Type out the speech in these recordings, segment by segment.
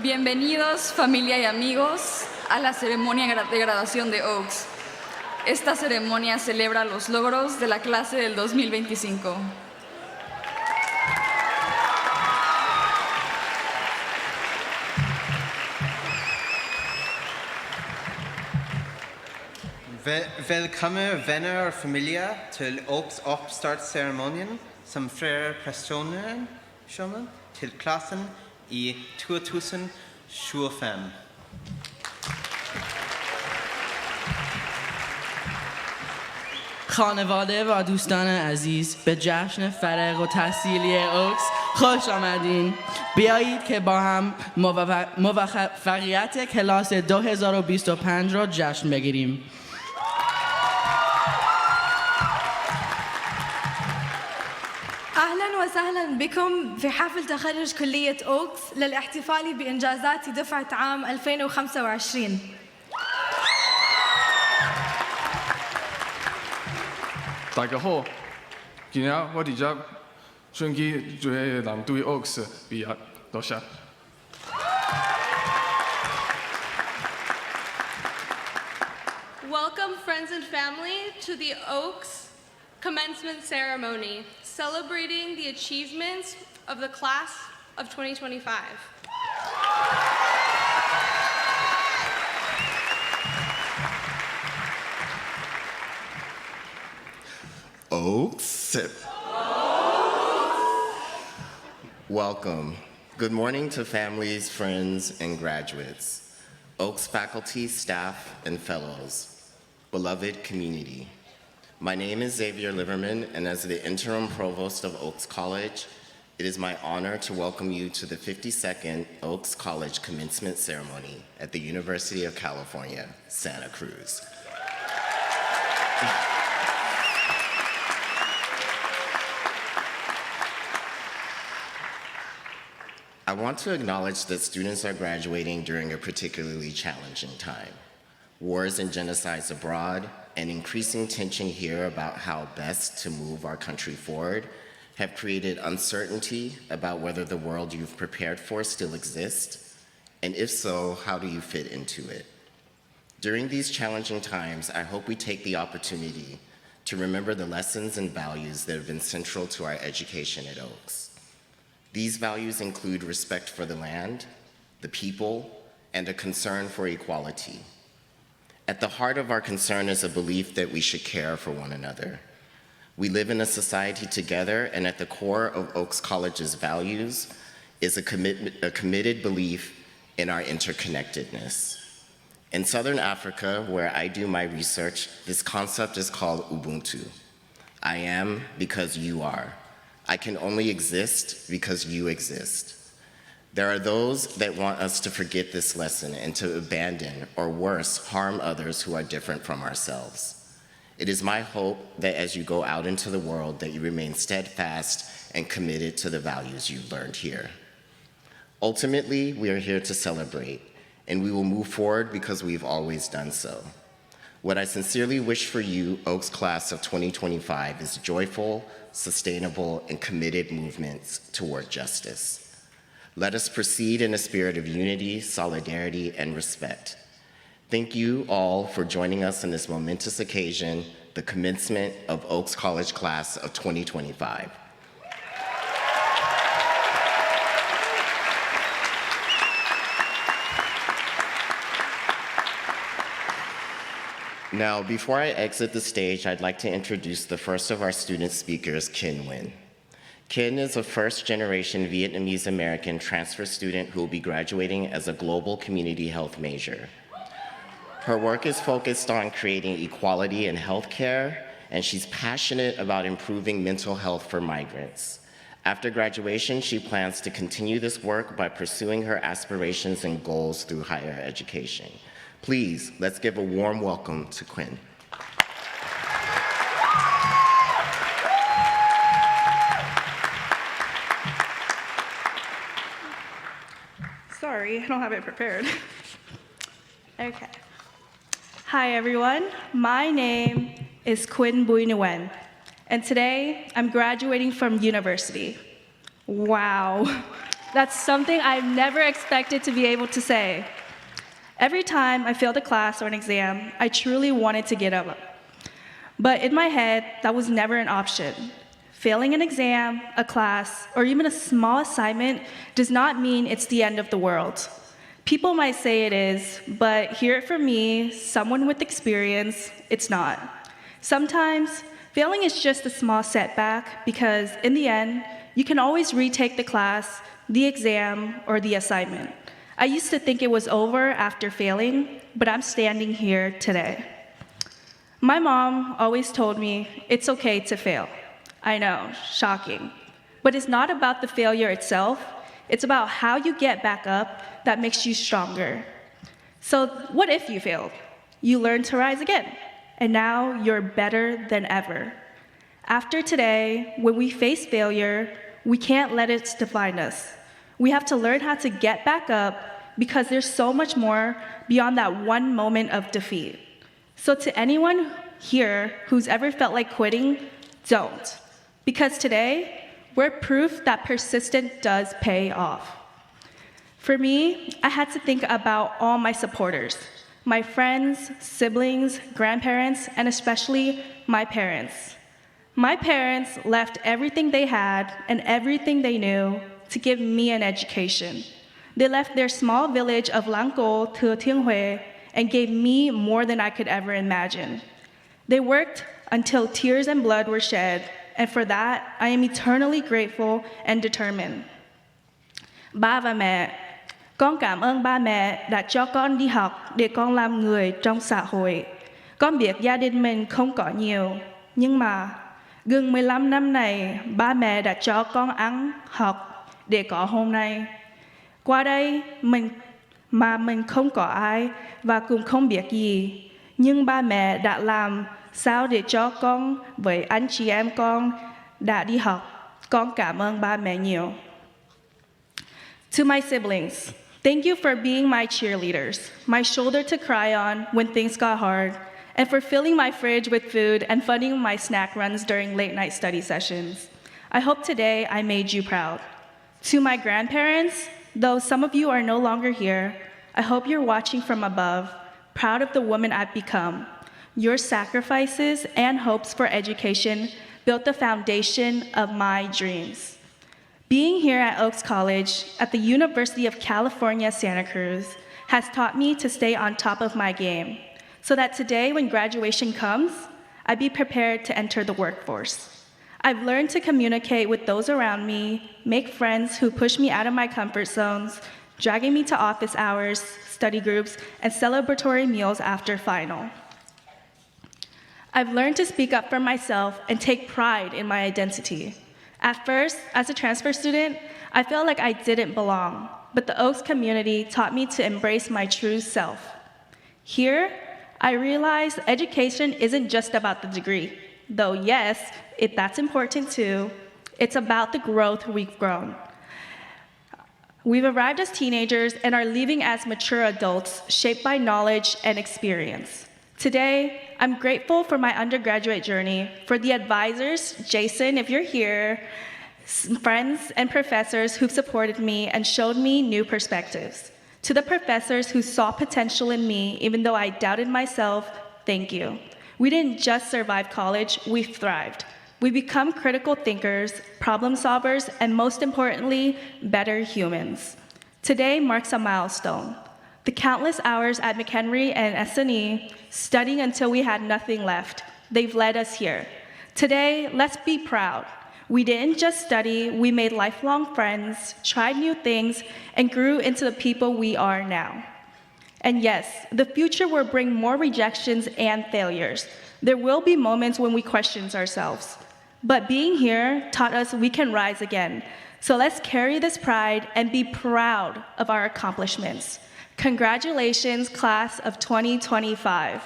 Bienvenidos, familia y amigos, a la ceremonia de graduación de Oaks. Esta ceremonia celebra los logros de la clase del 2025. Velkommen venner og familie til Oaks oppstartsseremonien som flere personer til klassen i 2025. خانواده و دوستان عزیز به جشن فارغ التحصیلی اوکس خوش آمدین. بیایید که با هم موفقیت کلاس 2025 را جشن بگیریم. أهلاً وسهلاً بكم في حفل تخرج كلية أوكس للاحتفال بإنجازات دفعة عام 2025.大家好，今日我哋只選舉做南對 Oaks 畢業，多謝。Welcome, friends and family, to the Oaks Commencement ceremony, celebrating the achievements of the class of 2025. Oaks. Welcome. Good morning to families, friends, and graduates, Oaks faculty, staff, and fellows, beloved community. My name is Xavier Liverman, and as the interim provost of Oaks College, it is my honor to welcome you to the 52nd Oaks College Commencement Ceremony at the University of California, Santa Cruz. I want to acknowledge that students are graduating during a particularly challenging time. Wars and genocides abroad and increasing tension here about how best to move our country forward have created uncertainty about whether the world you've prepared for still exists, and if so, how do you fit into it? During these challenging times, I hope we take the opportunity to remember the lessons and values that have been central to our education at Oaks. These values include respect for the land, the people, and a concern for equality. At the heart of our concern is a belief that we should care for one another. We live in a society together, and at the core of Oaks College's values is a committed belief in our interconnectedness. In Southern Africa, where I do my research, this concept is called Ubuntu. I am because you are. I can only exist because you exist. There are those that want us to forget this lesson and to abandon, or worse, harm others who are different from ourselves. It is my hope that as you go out into the world, that you remain steadfast and committed to the values you've learned here. Ultimately, we are here to celebrate, and we will move forward because we've always done so. What I sincerely wish for you, Oaks Class of 2025, is joyful, sustainable, and committed movements toward justice. Let us proceed in a spirit of unity, solidarity, and respect. Thank you all for joining us in this momentous occasion, the commencement of Oaks College Class of 2025. Now, before I exit the stage, I'd like to introduce the first of our student speakers, Kin Nguyen. Kin is a first-generation Vietnamese-American transfer student who will be graduating as a global community health major. Her work is focused on creating equality in healthcare, and she's passionate about improving mental health for migrants. After graduation, she plans to continue this work by pursuing her aspirations and goals through higher education. Please, let's give a warm welcome to Quinn. Sorry, I don't have it prepared. Okay. Hi, everyone. My name is Quinn Bui Nguyen, and today I'm graduating from university. Wow. That's something I've never expected to be able to say. Every time I failed a class or an exam, I truly wanted to get up. But in my head, that was never an option. Failing an exam, a class, or even a small assignment does not mean it's the end of the world. People might say it is, but hear it from me, someone with experience, it's not. Sometimes, failing is just a small setback because, in the end, you can always retake the class, the exam, or the assignment. I used to think it was over after failing, but I'm standing here today. My mom always told me it's okay to fail. I know, shocking. But it's not about the failure itself, it's about how you get back up that makes you stronger. So what if you failed? You learn to rise again, and now you're better than ever. After today, when we face failure, we can't let it define us. We have to learn how to get back up because there's so much more beyond that one moment of defeat. So to anyone here who's ever felt like quitting, don't. Because today, we're proof that persistence does pay off. For me, I had to think about all my supporters, my friends, siblings, grandparents, and especially my parents. My parents left everything they had and everything they knew to give me an education. They left their small village of Langko to Tinghui and gave me more than I could ever imagine. They worked until tears and blood were shed, and for that, I am eternally grateful and determined. Ba và mẹ, con cảm ơn ba mẹ đã cho con đi học để con làm người trong xã hội. Con biết gia đình mình không có nhiều, nhưng mà gần 15 năm này, ba mẹ đã cho con ăn, học để có hôm nay. Qua đây, mình không có ai và cũng không biết gì, nhưng ba mẹ đã làm sao để cho con với anh chị em con đã đi học. Con cảm ơn ba mẹ nhiều. To my siblings, thank you for being my cheerleaders, my shoulder to cry on when things got hard, and for filling my fridge with food and funding my snack runs during late night study sessions. I hope today I made you proud. To my grandparents, though some of you are no longer here, I hope you're watching from above, proud of the woman I've become. Your sacrifices and hopes for education built the foundation of my dreams. Being here at Oaks College, at the University of California, Santa Cruz, has taught me to stay on top of my game, so that today when graduation comes, I'd be prepared to enter the workforce. I've learned to communicate with those around me, make friends who push me out of my comfort zones, dragging me to office hours, study groups, and celebratory meals after final. I've learned to speak up for myself and take pride in my identity. At first, as a transfer student, I felt like I didn't belong, but the Oaks community taught me to embrace my true self. Here, I realized education isn't just about the degree, though yes, that's important too. It's about the growth we've grown. We've arrived as teenagers and are leaving as mature adults, shaped by knowledge and experience. Today, I'm grateful for my undergraduate journey, for the advisors, Jason, if you're here, friends and professors who've supported me and showed me new perspectives. To the professors who saw potential in me, even though I doubted myself, thank you. We didn't just survive college, we thrived. We become critical thinkers, problem solvers, and most importantly, better humans. Today marks a milestone. The countless hours at McHenry and SNE, studying until we had nothing left, they've led us here. Today, let's be proud. We didn't just study, we made lifelong friends, tried new things, and grew into the people we are now. And yes, the future will bring more rejections and failures. There will be moments when we question ourselves. But being here taught us we can rise again. So let's carry this pride and be proud of our accomplishments. Congratulations, class of 2025.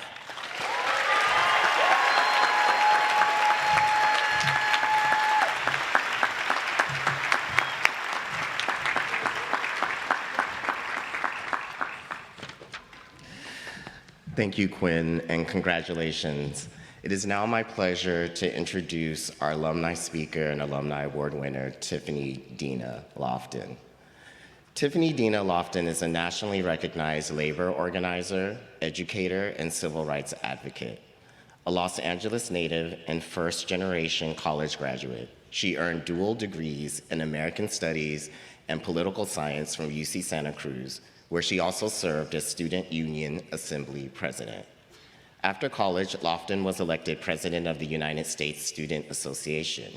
Thank you, Quinn, and congratulations. It is now my pleasure to introduce our alumni speaker and alumni award winner, Tiffany Dina Lofton. Tiffany Dina Lofton is a nationally recognized labor organizer, educator, and civil rights advocate. A Los Angeles native and first-generation college graduate, she earned dual degrees in American Studies and Political Science from UC Santa Cruz, where she also served as Student Union Assembly President. After college, Lofton was elected President of the United States Student Association,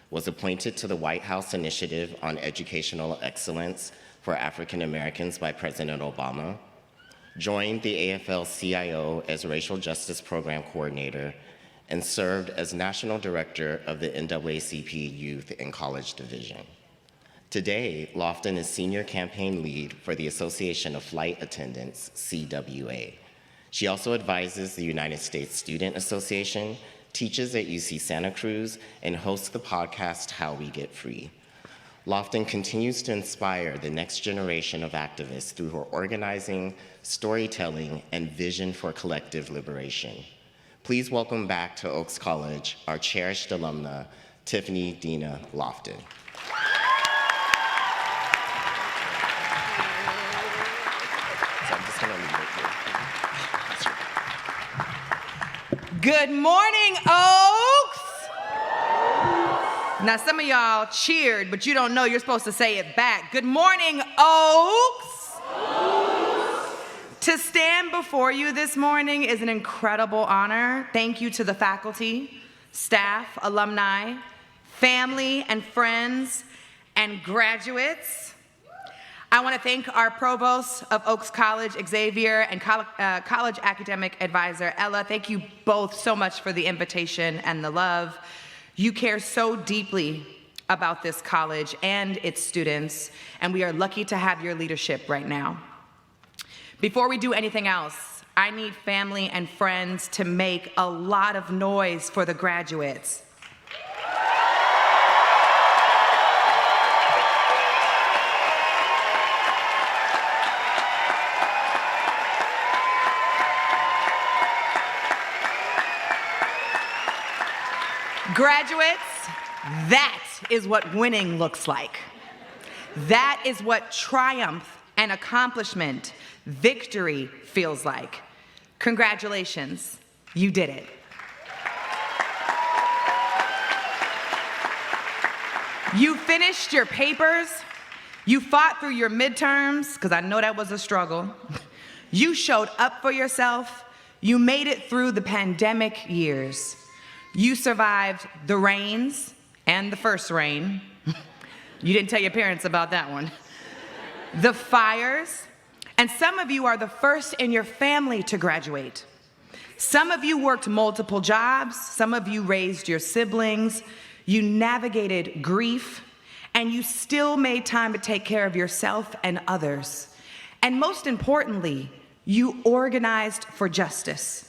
was appointed to the White House Initiative on Educational Excellence for African Americans by President Obama, joined the AFL-CIO as Racial Justice Program Coordinator, and served as National Director of the NAACP Youth and College Division. Today, Lofton is Senior Campaign Lead for the Association of Flight Attendants, CWA. She also advises the United States Student Association, teaches at UC Santa Cruz, and hosts the podcast How We Get Free. Lofton continues to inspire the next generation of activists through her organizing, storytelling, and vision for collective liberation. Please welcome back to Oaks College our cherished alumna, Tiffany Dina Lofton. Good morning, Oaks! Now, some of y'all cheered, but you don't know you're supposed to say it back. Good morning, Oaks! To stand before you this morning is an incredible honor. Thank you to the faculty, staff, alumni, family and friends, and graduates. I want to thank our provost of Oaks College, Xavier, and college academic advisor, Ella. Thank you both so much for the invitation and the love. You care so deeply about this college and its students, and we are lucky to have your leadership right now. Before we do anything else, I need family and friends to make a lot of noise for the graduates. Graduates, that is what winning looks like. That is what triumph and accomplishment, victory feels like. Congratulations, you did it. You finished your papers, you fought through your midterms, because I know that was a struggle. You showed up for yourself, you made it through the pandemic years. You survived the rains and the first rain. You didn't tell your parents about that one. The fires, and some of you are the first in your family to graduate. Some of you worked multiple jobs, some of you raised your siblings, you navigated grief, and you still made time to take care of yourself and others. And most importantly, you organized for justice.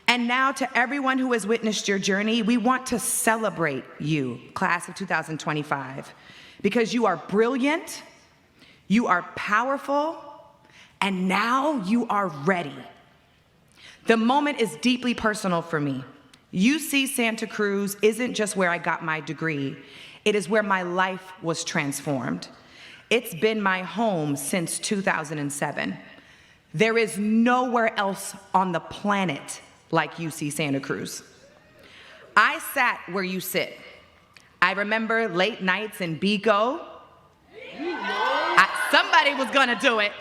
And now to everyone who has witnessed your journey, we want to celebrate you, class of 2025, because you are brilliant, you are powerful, and now you are ready. The moment is deeply personal for me. UC Santa Cruz isn't just where I got my degree, it is where my life was transformed. It's been my home since 2007. There is nowhere else on the planet like UC Santa Cruz. I sat where you sit. I remember late nights in Bico. Somebody was gonna do it.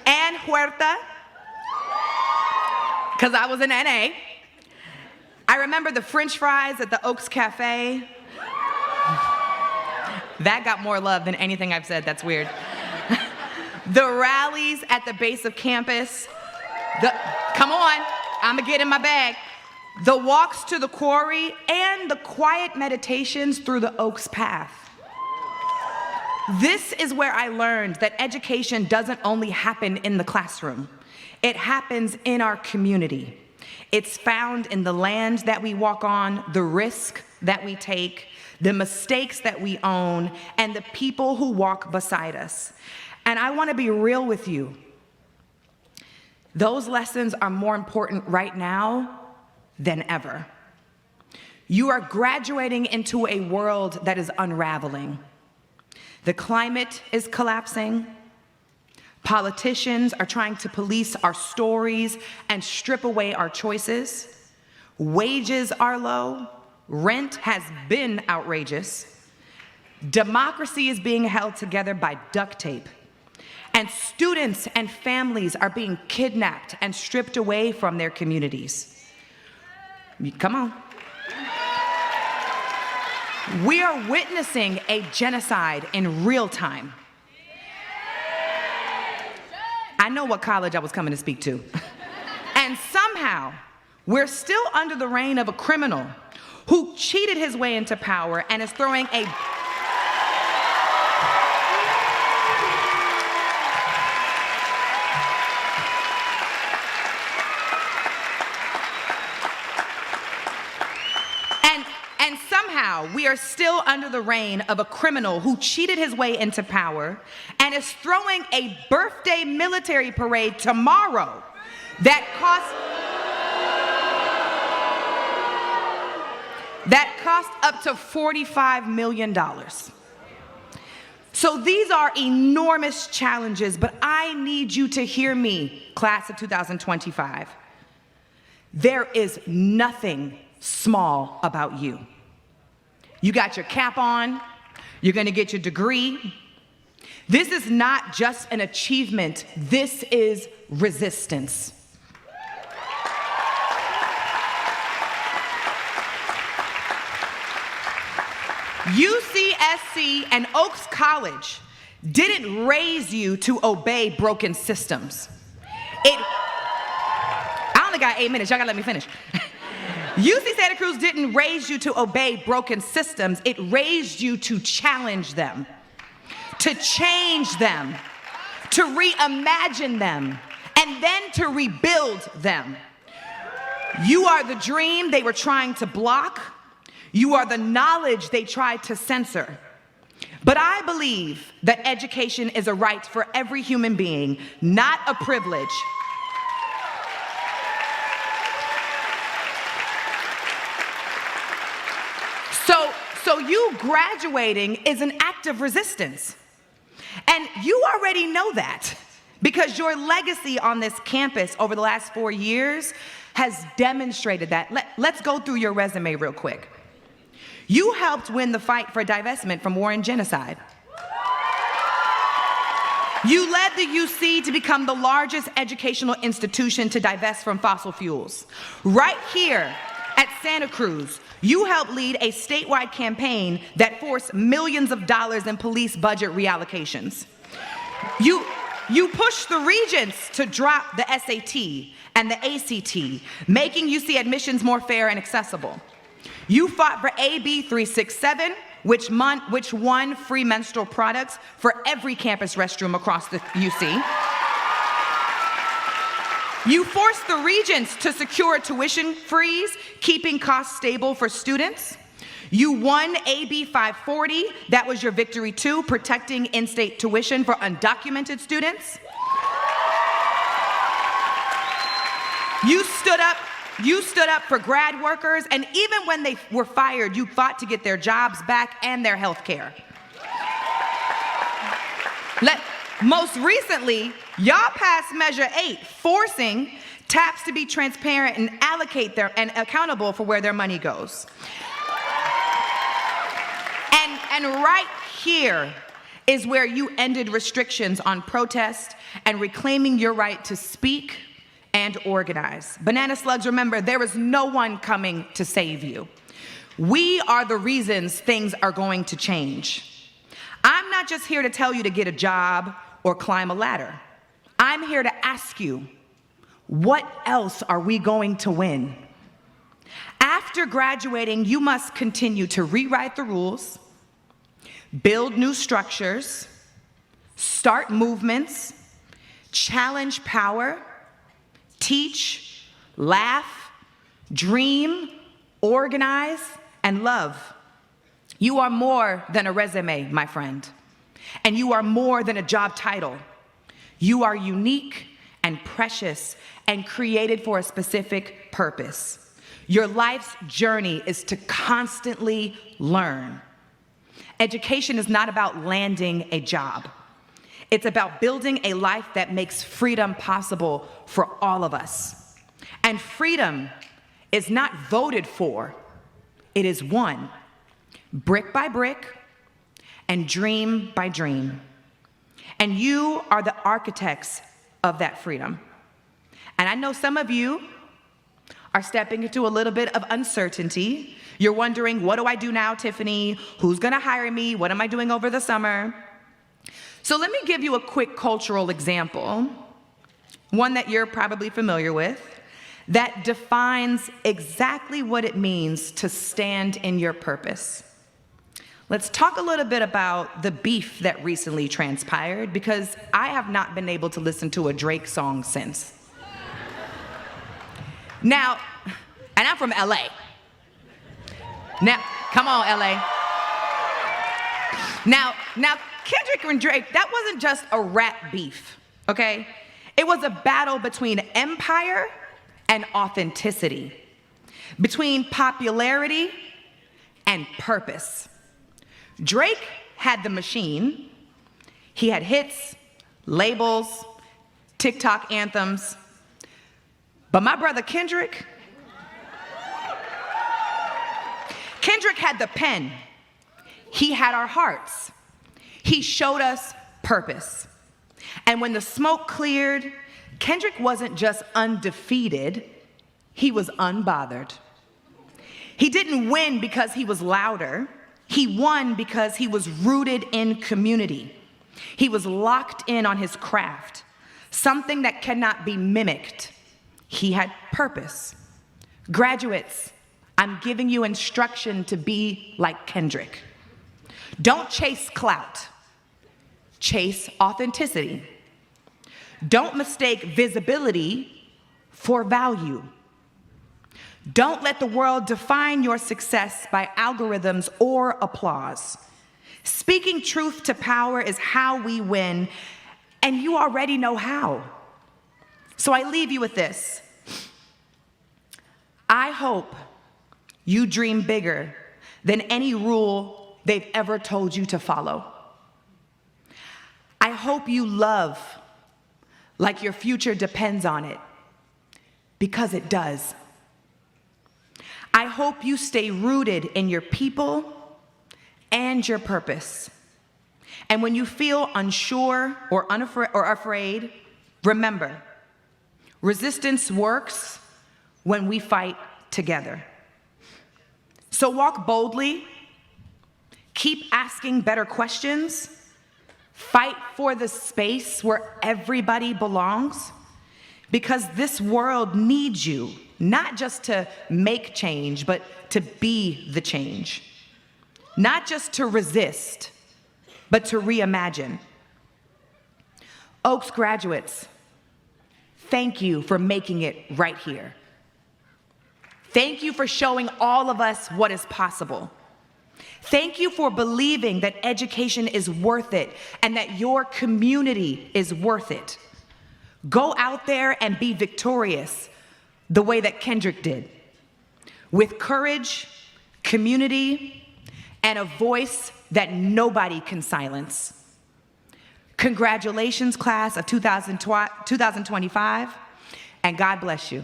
And Huerta, because I was in NA. I remember the French fries at the Oaks Cafe. That got more love than anything I've said, that's weird. The rallies at the base of campus. Come on. I'm gonna get in my bag. The walks to the quarry and the quiet meditations through the Oaks path. This is where I learned that education doesn't only happen in the classroom. It happens in our community. It's found in the land that we walk on, the risk that we take, the mistakes that we own, and the people who walk beside us. And I wanna be real with you. Those lessons are more important right now than ever. You are graduating into a world that is unraveling. The climate is collapsing. Politicians are trying to police our stories and strip away our choices. Wages are low. Rent has been outrageous. Democracy is being held together by duct tape. And students and families are being kidnapped and stripped away from their communities. Come on. We are witnessing a genocide in real time. I know what college I was coming to speak to. And somehow, we're still under the reign of a criminal who cheated his way into power and is throwing a we are still under the reign of a criminal who cheated his way into power and is throwing a birthday military parade tomorrow that cost up to $45 million. So these are enormous challenges, but I need you to hear me, class of 2025. There is nothing small about you. You got your cap on, you're gonna get your degree. This is not just an achievement, this is resistance. UCSC and Oaks College didn't raise you to obey broken systems. I only got 8 minutes, y'all gotta let me finish. UC Santa Cruz didn't raise you to obey broken systems, it raised you to challenge them, to change them, to reimagine them, and then to rebuild them. You are the dream they were trying to block. You are the knowledge they tried to censor. But I believe that education is a right for every human being, not a privilege. So you graduating is an act of resistance. And you already know that because your legacy on this campus over the last 4 years has demonstrated that. Let's go through your resume real quick. You helped win the fight for divestment from war and genocide. You led the UC to become the largest educational institution to divest from fossil fuels. Right here at Santa Cruz, you helped lead a statewide campaign that forced millions of dollars in police budget reallocations. You pushed the regents to drop the SAT and the ACT, making UC admissions more fair and accessible. You fought for AB 367, which won free menstrual products for every campus restroom across the UC. You forced the regents to secure tuition freeze, keeping costs stable for students. You won AB 540, that was your victory too, protecting in-state tuition for undocumented students. You stood up for grad workers, and even when they were fired, you fought to get their jobs back and their health care. Most recently, y'all passed Measure 8, forcing TAPs to be transparent and allocate and accountable for where their money goes. And right here is where you ended restrictions on protest and reclaiming your right to speak and organize. Banana slugs, remember, there is no one coming to save you. We are the reasons things are going to change. I'm not just here to tell you to get a job or climb a ladder. I'm here to ask you, what else are we going to win? After graduating, you must continue to rewrite the rules, build new structures, start movements, challenge power, teach, laugh, dream, organize, and love. You are more than a resume, my friend. And you are more than a job title. You are unique and precious and created for a specific purpose. Your life's journey is to constantly learn. Education is not about landing a job. It's about building a life that makes freedom possible for all of us. And freedom is not voted for, it is won, brick by brick and dream by dream. And you are the architects of that freedom. And I know some of you are stepping into a little bit of uncertainty. You're wondering, what do I do now, Tiffany? Who's gonna hire me? What am I doing over the summer? So let me give you a quick cultural example, one that you're probably familiar with, that defines exactly what it means to stand in your purpose. Let's talk a little bit about the beef that recently transpired, because I have not been able to listen to a Drake song since. Now, and I'm from LA. Now, come on, LA. Now, Kendrick and Drake, that wasn't just a rap beef, okay? It was a battle between empire and authenticity, between popularity and purpose. Drake had the machine. He had hits, labels, TikTok anthems. But my brother Kendrick had the pen. He had our hearts. He showed us purpose. And when the smoke cleared, Kendrick wasn't just undefeated, he was unbothered. He didn't win because he was louder. He won because he was rooted in community. He was locked in on his craft, something that cannot be mimicked. He had purpose. Graduates, I'm giving you instruction to be like Kendrick. Don't chase clout. Chase authenticity. Don't mistake visibility for value. Don't let the world define your success by algorithms or applause. Speaking truth to power is how we win, and you already know how. So I leave you with this. I hope you dream bigger than any rule they've ever told you to follow. I hope you love like your future depends on it, because it does. I hope you stay rooted in your people and your purpose. And when you feel unsure or afraid, remember, resistance works when we fight together. So walk boldly, keep asking better questions, fight for the space where everybody belongs, because this world needs you, not just to make change, but to be the change. Not just to resist, but to reimagine. Oaks graduates, thank you for making it right here. Thank you for showing all of us what is possible. Thank you for believing that education is worth it and that your community is worth it. Go out there and be victorious the way that Kendrick did, with courage, community, and a voice that nobody can silence. Congratulations, class of 2025, and God bless you.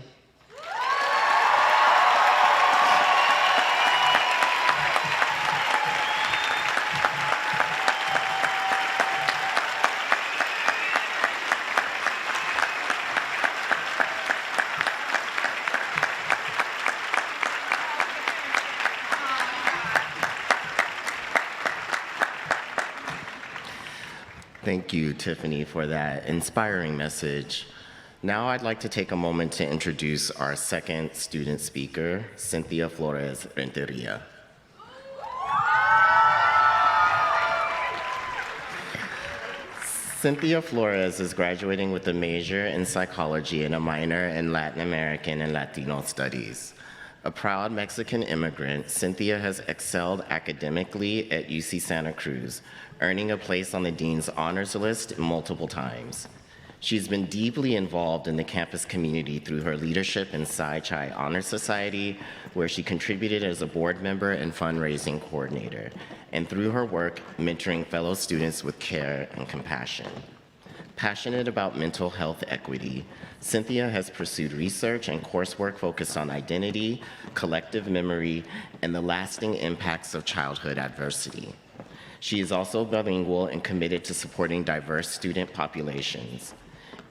Thank you, Tiffany, for that inspiring message. Now I'd like to take a moment to introduce our second student speaker, Cynthia Flores Renteria. Cynthia Flores is graduating with a major in psychology and a minor in Latin American and Latino studies. A proud Mexican immigrant, Cynthia has excelled academically at UC Santa Cruz, earning a place on the Dean's Honors List multiple times. She's been deeply involved in the campus community through her leadership in Psi Chi Honor Society, where she contributed as a board member and fundraising coordinator, and through her work mentoring fellow students with care and compassion. Passionate about mental health equity, Cynthia has pursued research and coursework focused on identity, collective memory, and the lasting impacts of childhood adversity. She is also bilingual and committed to supporting diverse student populations.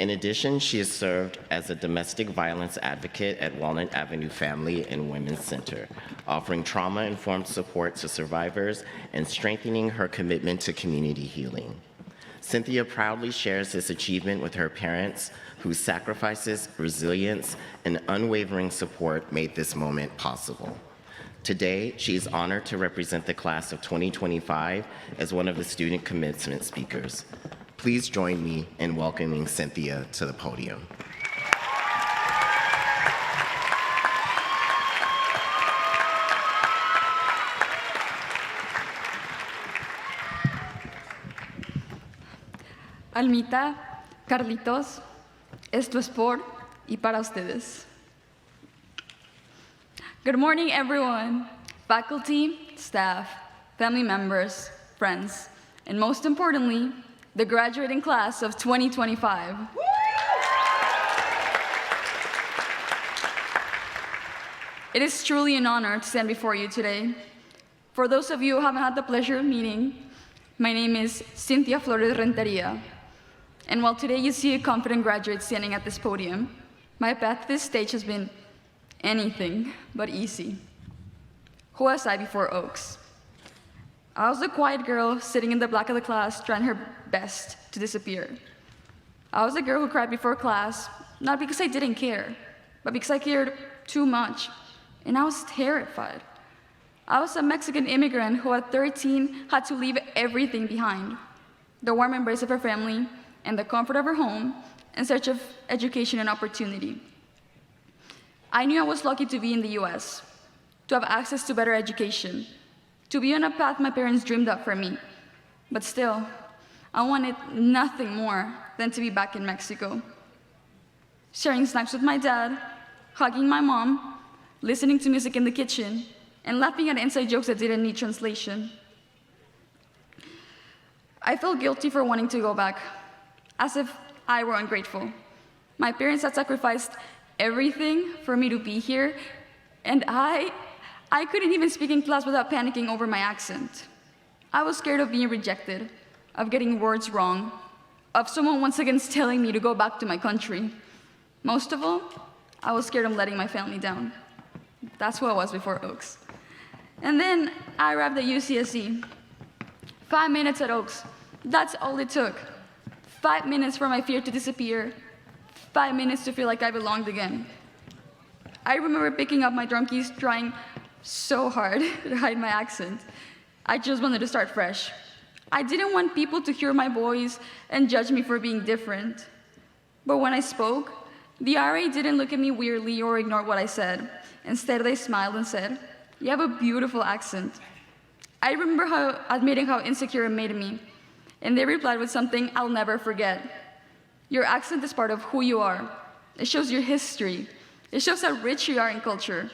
In addition, she has served as a domestic violence advocate at Walnut Avenue Family and Women's Center, offering trauma-informed support to survivors and strengthening her commitment to community healing. Cynthia proudly shares this achievement with her parents, whose sacrifices, resilience, and unwavering support made this moment possible. Today, she is honored to represent the class of 2025 as one of the student commencement speakers. Please join me in welcoming Cynthia to the podium. Almita, Carlitos, esto es por y para ustedes. Good morning, everyone. Faculty, staff, family members, friends, and most importantly, the graduating class of 2025. It is truly an honor to stand before you today. For those of you who haven't had the pleasure of meeting, my name is Cynthia Flores Renteria. And while today you see a confident graduate standing at this podium, my path to this stage has been anything but easy. Who was I before Oaks? I was a quiet girl sitting in the back of the class trying her best to disappear. I was a girl who cried before class, not because I didn't care, but because I cared too much, and I was terrified. I was a Mexican immigrant who at 13 had to leave everything behind, the warm embrace of her family and the comfort of her home in search of education and opportunity. I knew I was lucky to be in the US, to have access to better education, to be on a path my parents dreamed up for me. But still, I wanted nothing more than to be back in Mexico, sharing snacks with my dad, hugging my mom, listening to music in the kitchen, and laughing at inside jokes that didn't need translation. I felt guilty for wanting to go back, as if I were ungrateful. My parents had sacrificed everything for me to be here, and I couldn't even speak in class without panicking over my accent. I was scared of being rejected, of getting words wrong, of someone once again telling me to go back to my country. Most of all, I was scared of letting my family down. That's who I was before Oaks. And then I arrived at UCSC. 5 minutes at Oaks, that's all it took. 5 minutes for my fear to disappear, 5 minutes to feel like I belonged again. I remember picking up my drum keys, trying so hard to hide my accent. I just wanted to start fresh. I didn't want people to hear my voice and judge me for being different. But when I spoke, the RA didn't look at me weirdly or ignore what I said. Instead, they smiled and said, "You have a beautiful accent." I remember admitting how insecure it made me, and they replied with something I'll never forget. "Your accent is part of who you are. It shows your history. It shows how rich you are in culture."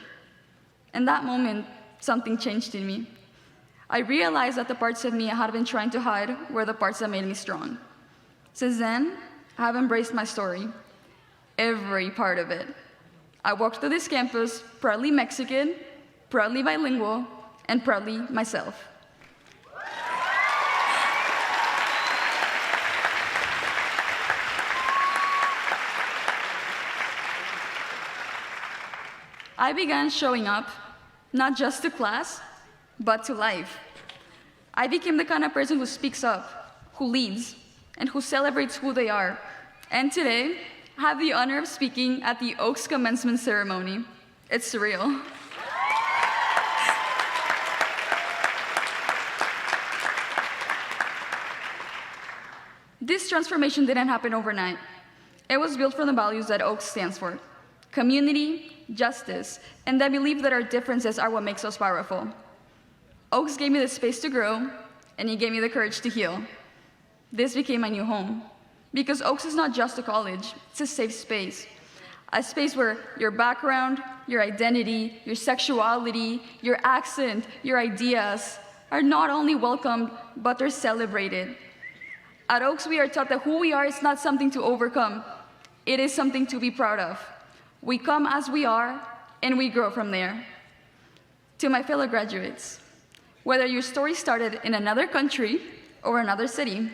In that moment, something changed in me. I realized that the parts of me I had been trying to hide were the parts that made me strong. Since then, I have embraced my story, every part of it. I walked through this campus proudly Mexican, proudly bilingual, and proudly myself. I began showing up, not just to class, but to life. I became the kind of person who speaks up, who leads, and who celebrates who they are. And today, I have the honor of speaking at the Oaks Commencement ceremony. It's surreal. This transformation didn't happen overnight. It was built from the values that Oaks stands for: community, justice, and the belief that our differences are what makes us powerful. Oaks gave me the space to grow, and he gave me the courage to heal. This became my new home, Because Oaks is not just a college, it's a safe space. A space where your background, your identity, your sexuality, your accent, your ideas are not only welcomed, but they're celebrated. At Oaks, we are taught that who we are is not something to overcome. It is something to be proud of. We come as we are, and we grow from there. To my fellow graduates, whether your story started in another country or another city,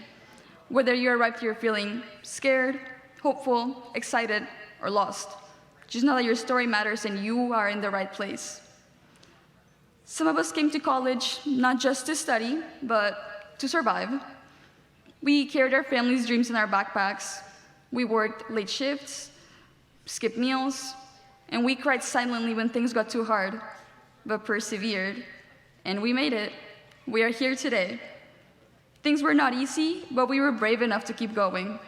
whether you arrived here feeling scared, hopeful, excited, or lost, just know that your story matters and you are in the right place. Some of us came to college not just to study, but to survive. We carried our family's dreams in our backpacks. We worked late shifts, skipped meals, and we cried silently when things got too hard, but persevered, and we made it. We are here today. Things were not easy, but we were brave enough to keep going.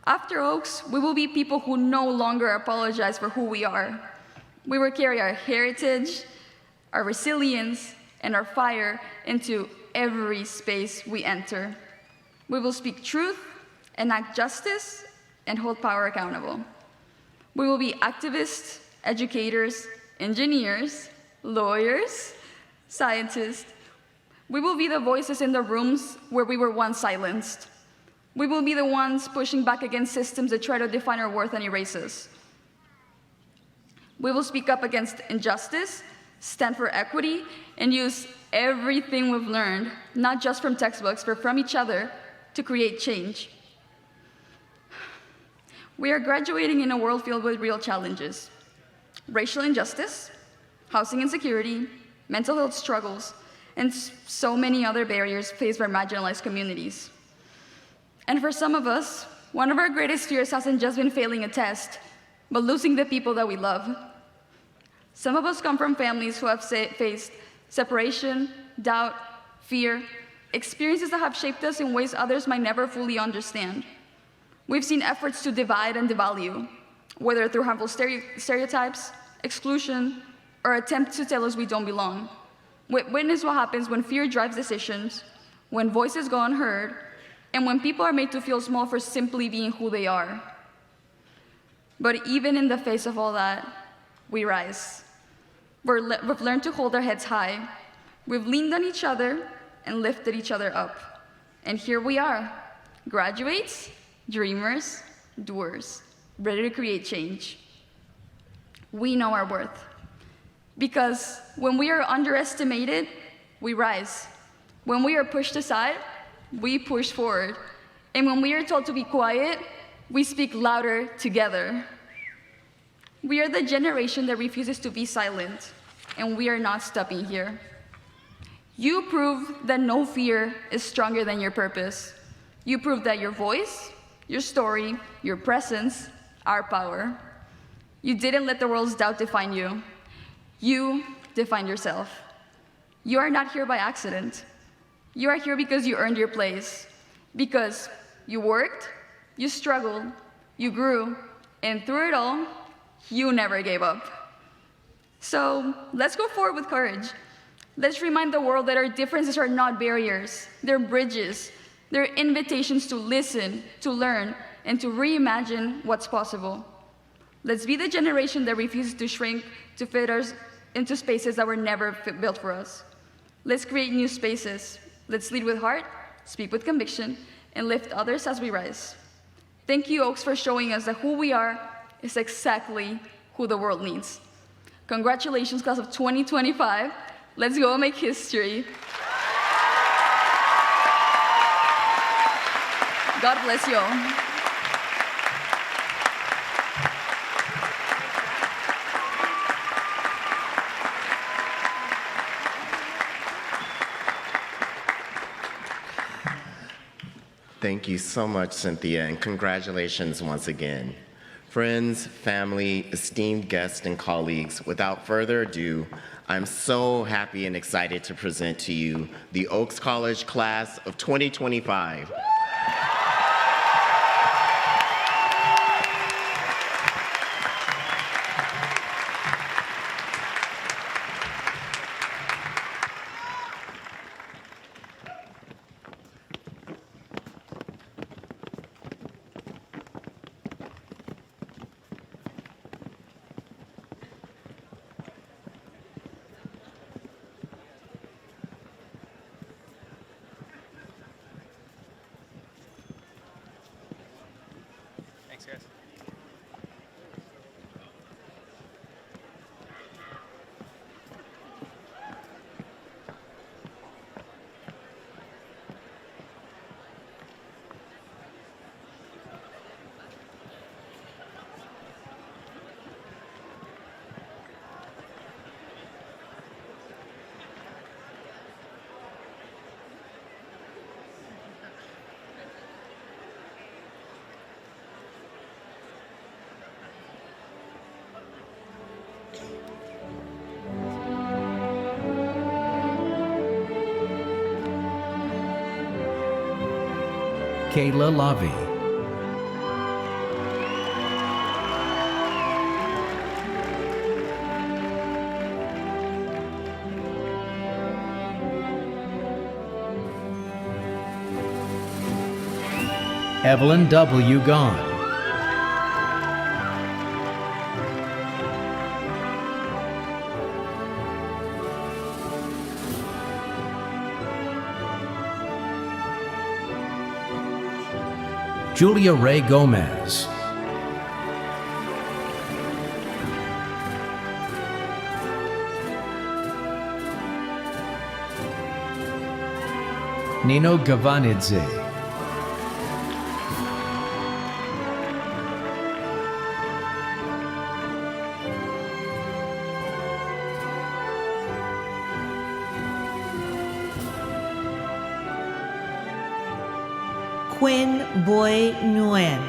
After Oaks, we will be people who no longer apologize for who we are. We will carry our heritage, our resilience, and our fire into every space we enter. We will speak truth, enact justice, and hold power accountable. We will be activists, educators, engineers, lawyers, scientists. We will be the voices in the rooms where we were once silenced. We will be the ones pushing back against systems that try to define our worth and erase us. We will speak up against injustice, stand for equity, and use everything we've learned, not just from textbooks, but from each other, to create change. We are graduating in a world filled with real challenges: racial injustice, housing insecurity, mental health struggles, and so many other barriers faced by marginalized communities. And for some of us, one of our greatest fears hasn't just been failing a test, but losing the people that we love. Some of us come from families who have faced separation, doubt, fear, experiences that have shaped us in ways others might never fully understand. We've seen efforts to divide and devalue, whether through harmful stereotypes, exclusion, or attempts to tell us we don't belong. Witness what happens when fear drives decisions, when voices go unheard, and when people are made to feel small for simply being who they are. But even in the face of all that, we rise. We've learned to hold our heads high. We've leaned on each other and lifted each other up. And here we are, graduates, dreamers, doers, ready to create change. We know our worth. Because when we are underestimated, we rise. When we are pushed aside, we push forward. And when we are told to be quiet, we speak louder together. We are the generation that refuses to be silent, and we are not stopping here. You prove that no fear is stronger than your purpose. You prove that your voice, your story, your presence are power. You didn't let the world's doubt define you. You defined yourself. You are not here by accident. You are here because you earned your place, because you worked, you struggled, you grew, and through it all, you never gave up. So let's go forward with courage. Let's remind the world that our differences are not barriers, they're bridges. They're invitations to listen, to learn, and to reimagine what's possible. Let's be the generation that refuses to shrink to fit us into spaces that were never built for us. Let's create new spaces. Let's lead with heart, speak with conviction, and lift others as we rise. Thank you, Oaks, for showing us that who we are is exactly who the world needs. Congratulations, class of 2025. Let's go make history. God bless you all. Thank you so much, Cynthia, and congratulations once again. Friends, family, esteemed guests, and colleagues, without further ado, I'm so happy and excited to present to you the Oaks College class of 2025. Kayla Lavi. Evelyn W. Gahn. Julia Ray Gomez. Nino Gavanidze. Quinn Boy Nguyen.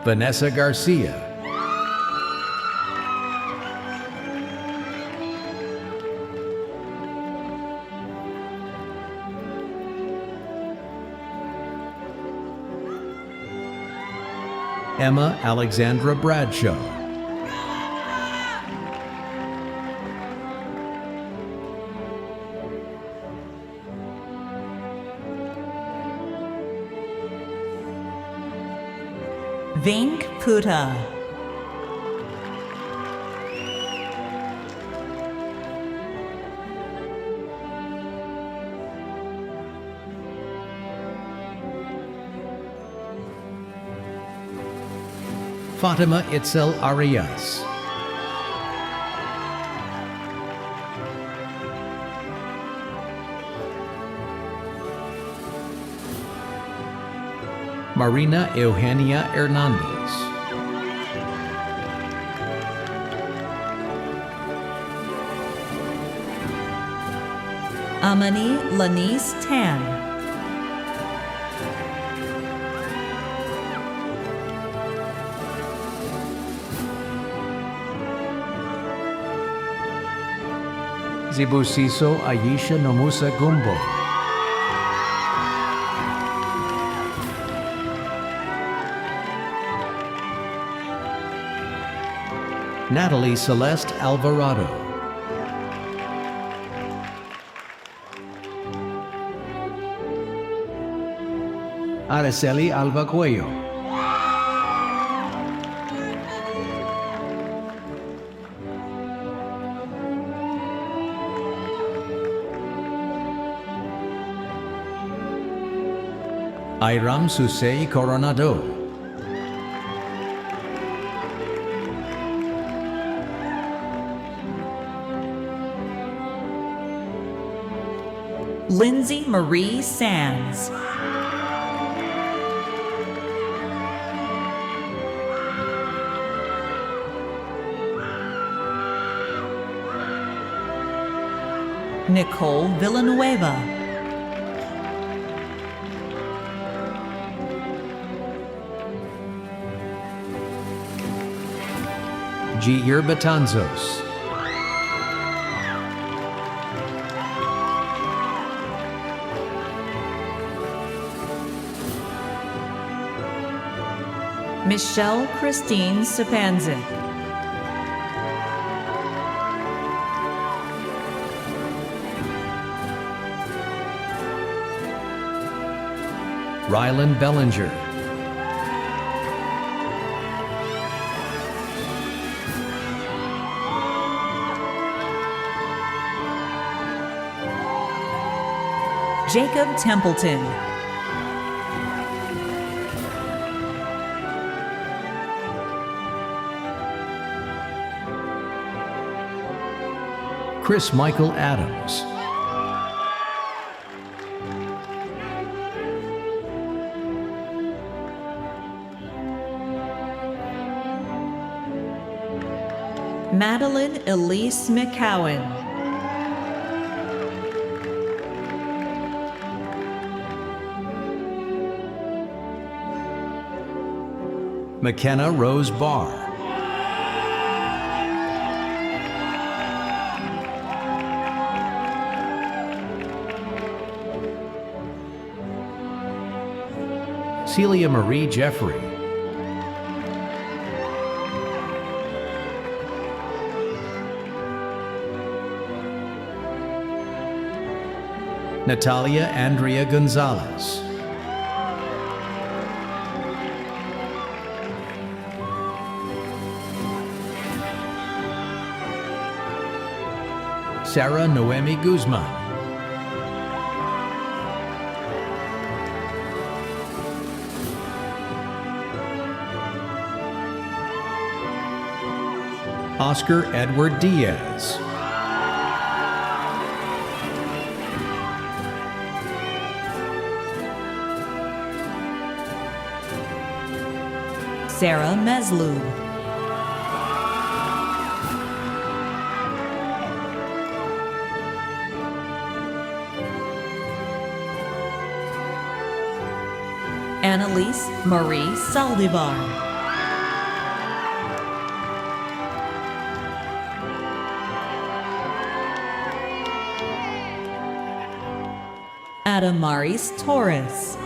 Vanessa Garcia. Emma Alexandra Bradshaw. Vink Puta. Fatima Itzel Arias. Marina Eugenia Hernandez. Amani Lanice Tan. Zibusiso Ayesha Nomusa Gumbo. Natalie Celeste Alvarado. Araceli Alva Cuello. Iram Susei Coronado. Lindsay Marie Sands. Nicole Villanueva. Gier Batanzos. Michelle Christine Sapanzik. Rylan Bellinger. Jacob Templeton. Chris Michael Adams. Madeline Elise McCowan. McKenna Rose Barr. Celia Marie Jeffrey. Natalia Andrea Gonzalez. Sarah Noemi Guzman. Oscar Edward Diaz. Sarah Meslou. Annalise Marie Saldivar. Adamaris Torres.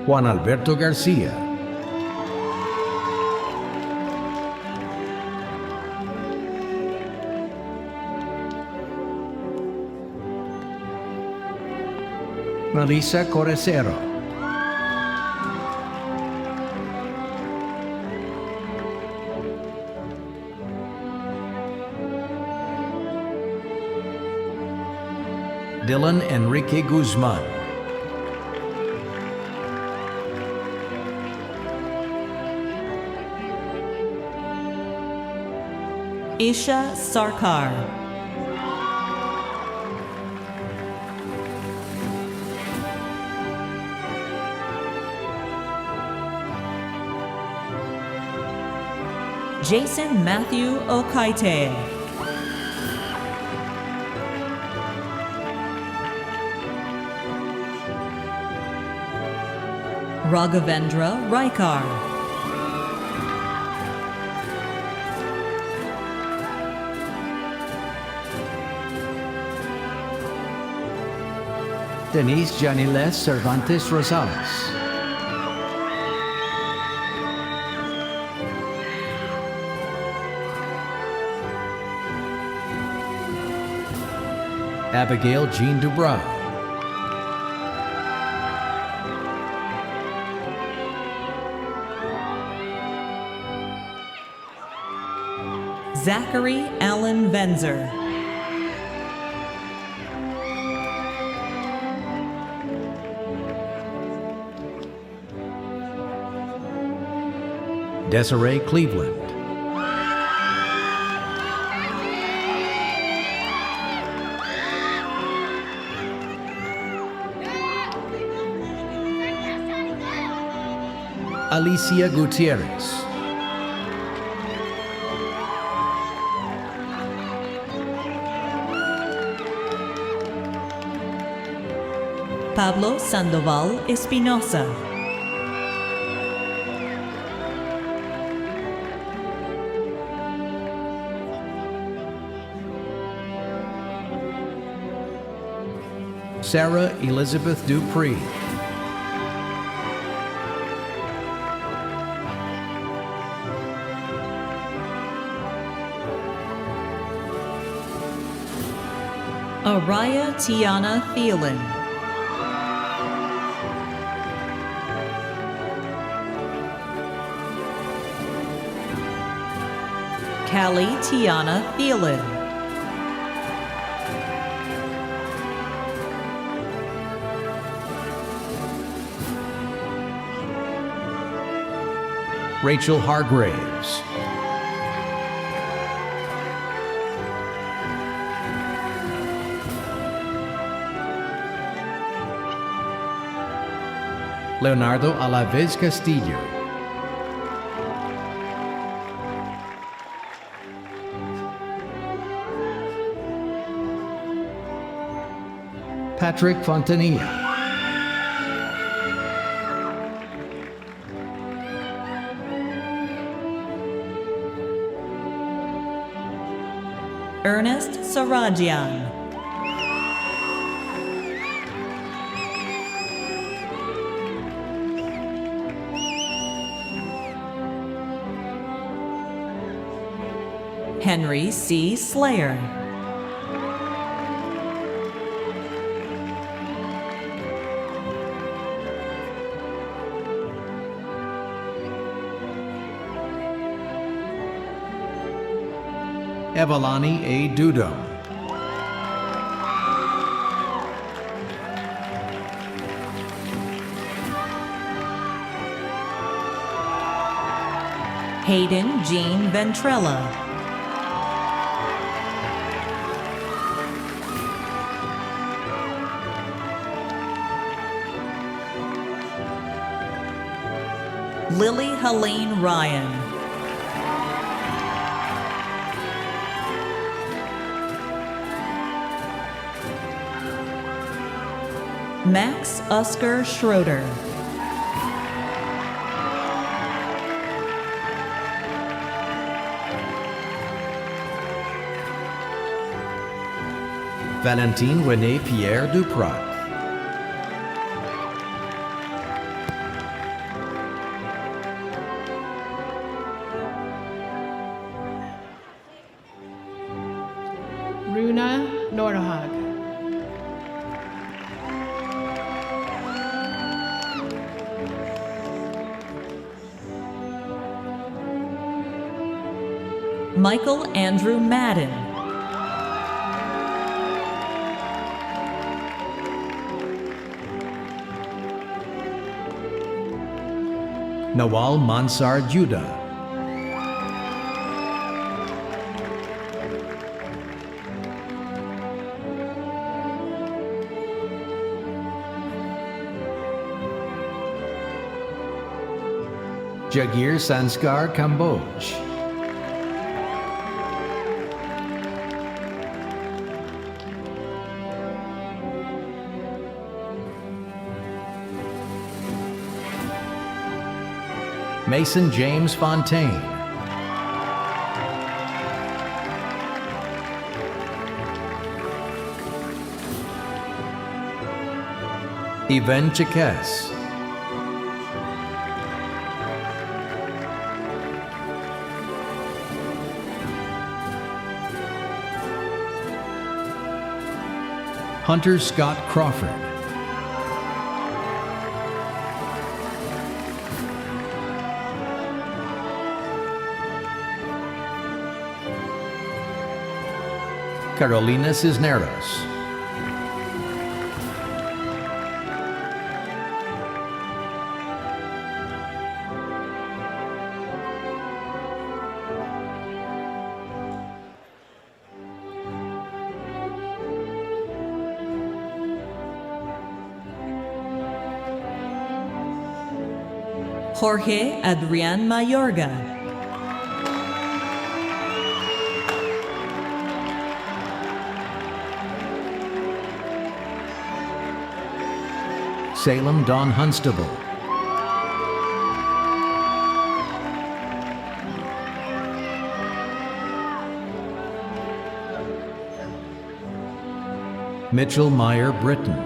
Juan Alberto Garcia. Melissa Correcero. Dylan Enrique Guzman. Isha Sarkar. Jason Matthew Okaite. Raghavendra Raikar. Denise Janiles Cervantes Rosales. Abigail Jean Dubrow. Zachary Allen Venzer. Desiree Cleveland. Alicia Gutierrez. Pablo Sandoval Espinosa. Sarah Elizabeth Dupree. Araya Tiana Thielen. Callie Tiana Thielen. Rachel Hargraves. Leonardo Alaves Castillo. Patrick Fontanilla. Ernest Sarajian. Henry C. Slayer. Evelani A. Dudum. Hayden Jean Ventrella. Lily Helene Ryan. Max Oscar Schroeder. Valentine René Pierre Duprat. Runa Nordahag. Michael Andrew Madden. Nawal Mansar Judah. Jagir Sanskar Kamboj. Mason James Fontaine. Yvonne Chikes. Hunter Scott Crawford. Carolina Cisneros. Jorge Adrian Mayorga. Salem Don Hunstable. Mitchell Meyer Britton.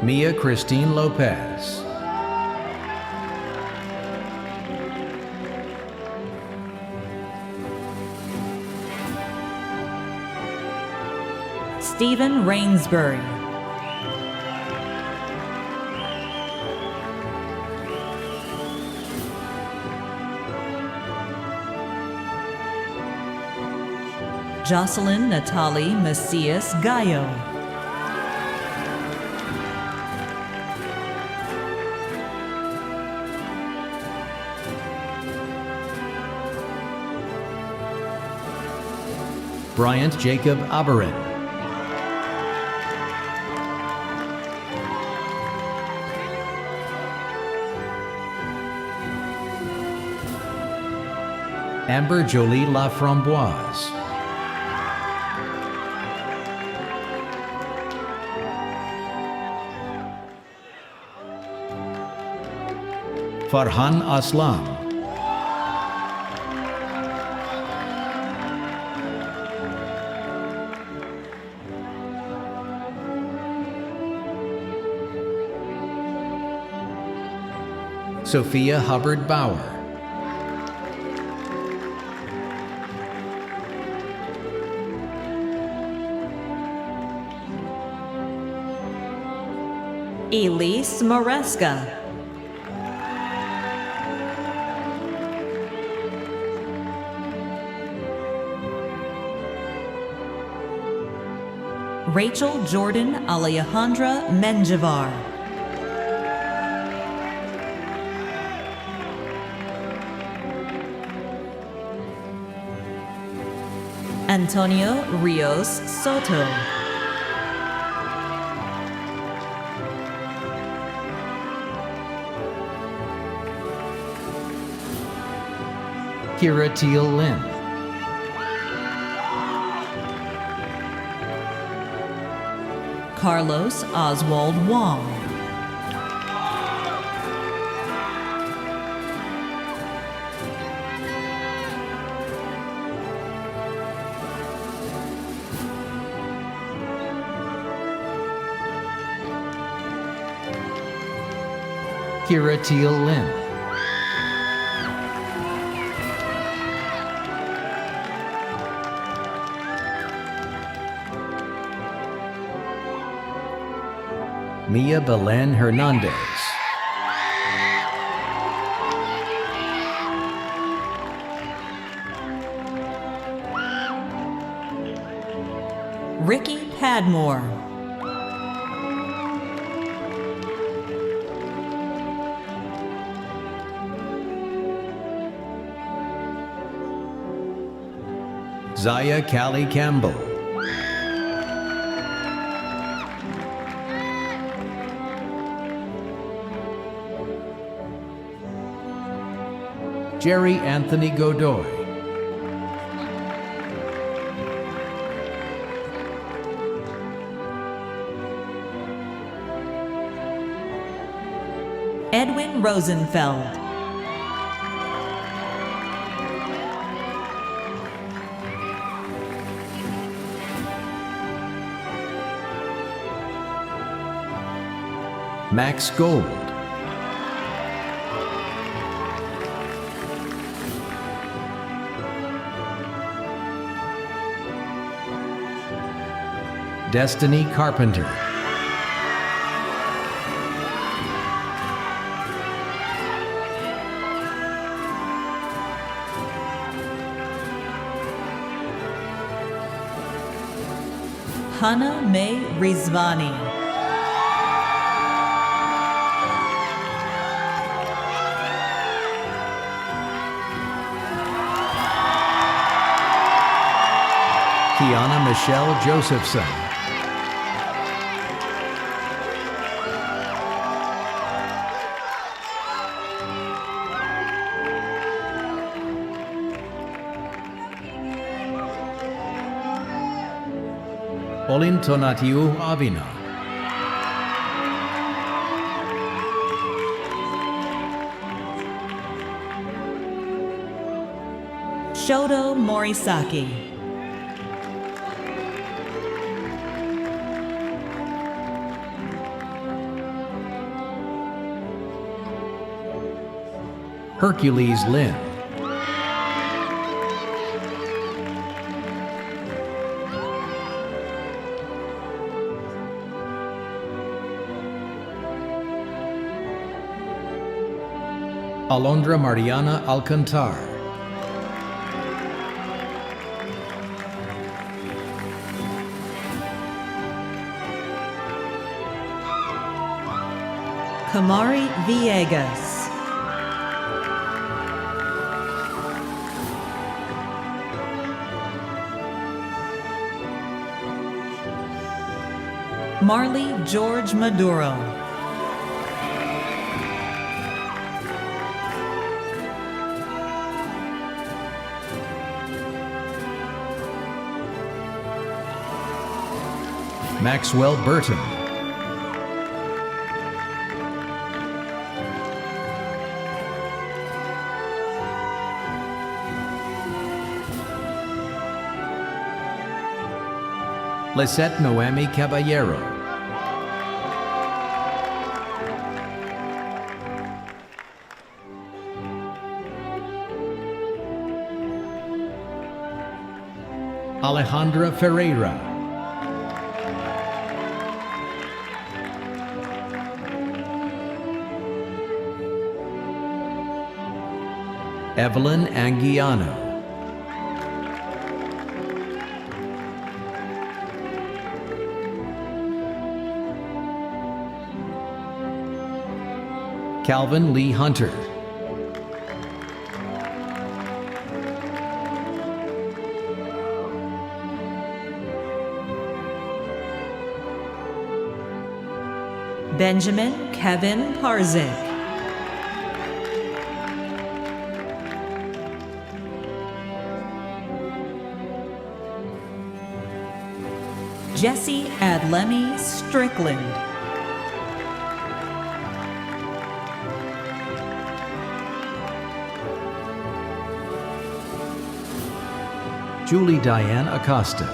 Mia Christine Lopez. Stephen Rainsbury. Jocelyn Natalie Macias Gallo. Bryant Jacob Aberin. Amber Jolie Laframboise. Farhan Aslam. Sophia Hubbard Bauer. Elise Maresca. Rachel Jordan Alejandra Menjivar. Antonio Rios Soto. Kira Teal Lin. Carlos Oswald Wong. Kira Teal Lin. Mia Belen Hernandez. Ricky Padmore. Zaya Callie Campbell. Jerry Anthony Godoy. Edwin Rosenfeld. Max Gold. Destiny Carpenter. Hannah May Rizvani. Kiana Michelle Josephson. Olintonatiu Avina. Shoto Morisaki. Hercules Lin. Alondra Mariana Alcantar. Kamari Villegas. Marley George Maduro. Maxwell Burton. Lisette Noemi Caballero. Alejandra Ferreira. Evelyn Anguiano. Calvin Lee Hunter. Benjamin Kevin Parzik. Jesse Adlemi Strickland. Julie Diane Acosta.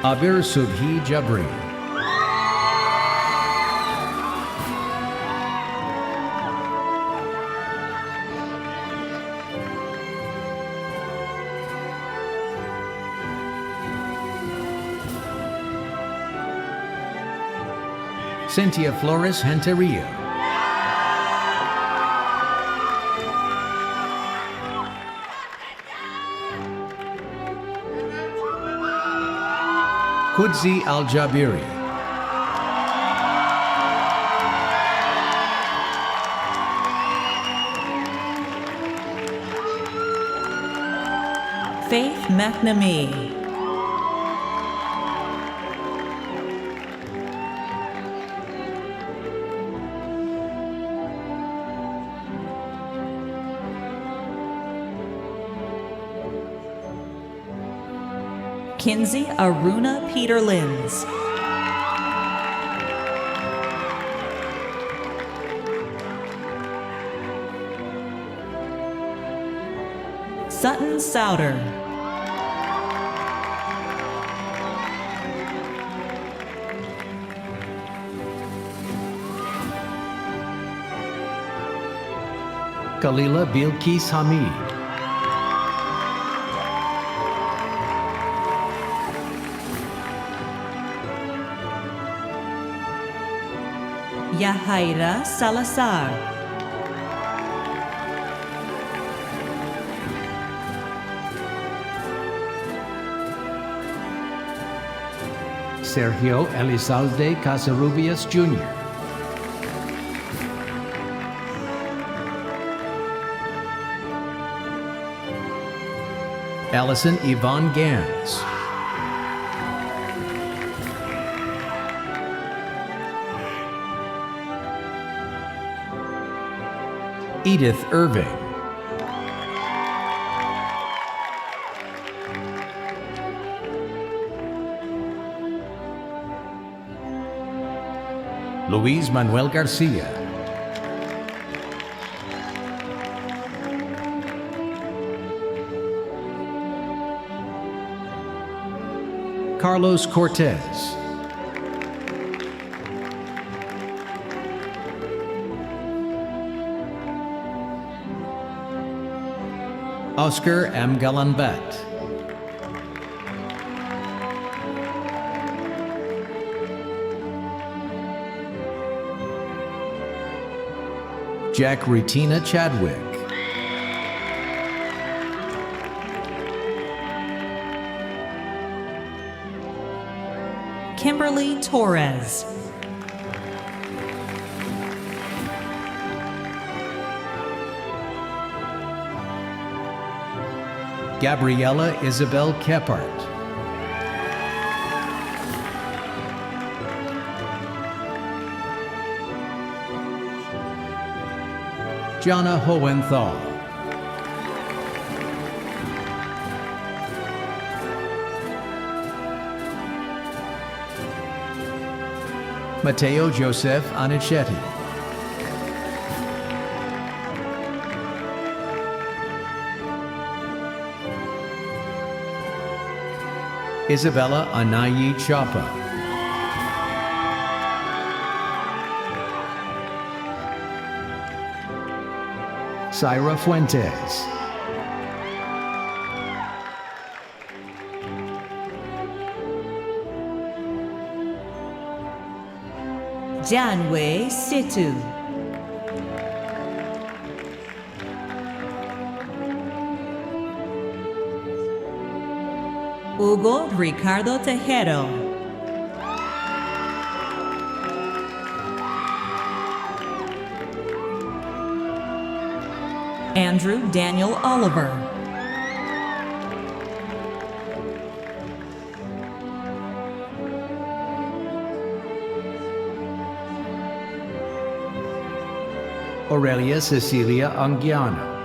Abir Subhi Jabri. Cynthia Flores Renteria. Kudzi Al-Jabiri. Faith McNamee. Kinsey Aruna Peter Linz. Sutton Souter. Kalila Bilkis Hamid. Yahaira Salazar. Sergio Elizalde Casarubias Jr. Allison Yvonne Gans. Edith Irving. Luis Manuel Garcia. Carlos Cortez. Oscar M. Galanbat. Jack Retina Chadwick. Kimberly Torres. Gabriella Isabel Kephart. Jana Hohenthal. Matteo Joseph Anicetti. Isabella Anayi Chapa. Syra Fuentes. Janwei Situ. Hugo Ricardo Tejero. Andrew Daniel Oliver. Aurelia Cecilia Anguiano.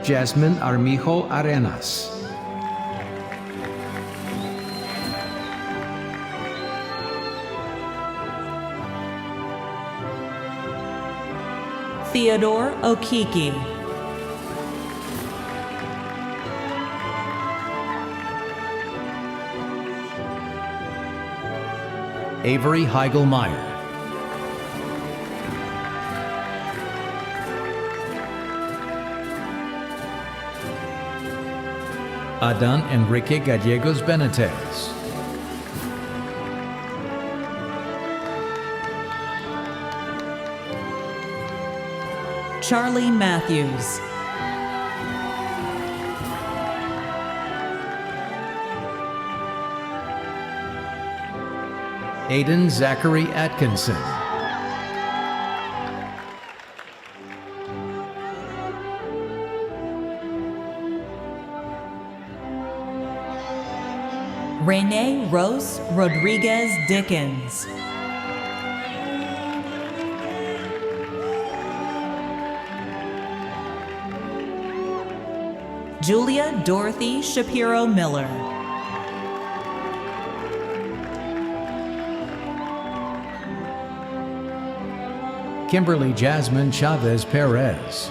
Jasmine Armijo Arenas. Theodore Okiki. Avery Heigelmeyer. Adan Enrique Gallegos Benitez. Charlie Matthews. Aidan Zachary Atkinson. Renee Rose Rodriguez Dickens. Julia Dorothy Shapiro Miller. Kimberly Jasmine Chavez Perez.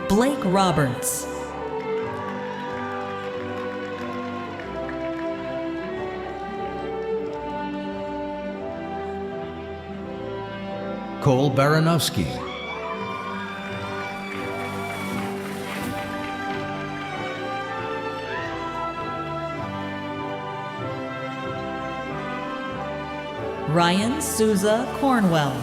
Blake Roberts. Cole Baranowski. Ryan Souza Cornwell.